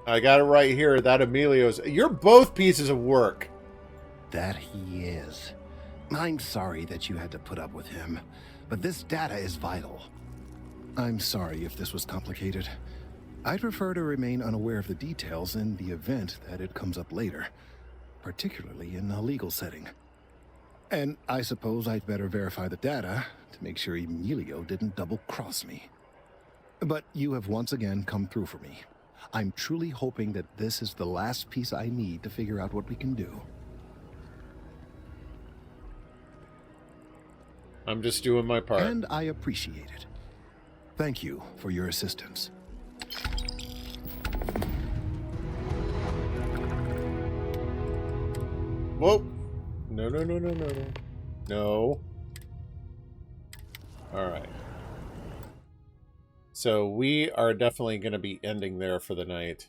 I got it right here. That Emilio's... You're both pieces of work. That he is. I'm sorry that you had to put up with him, but this data is vital. I'm sorry if this was complicated. I'd prefer to remain unaware of the details in the event that it comes up later, particularly in a legal setting. And I suppose I'd better verify the data to make sure Emilio didn't double-cross me. But you have once again come through for me. I'm truly hoping that this is the last piece I need to figure out what we can do. I'm just doing my part. And I appreciate it. Thank you for your assistance. Whoa. No. No. Alright. So we are definitely going to be ending there for the night.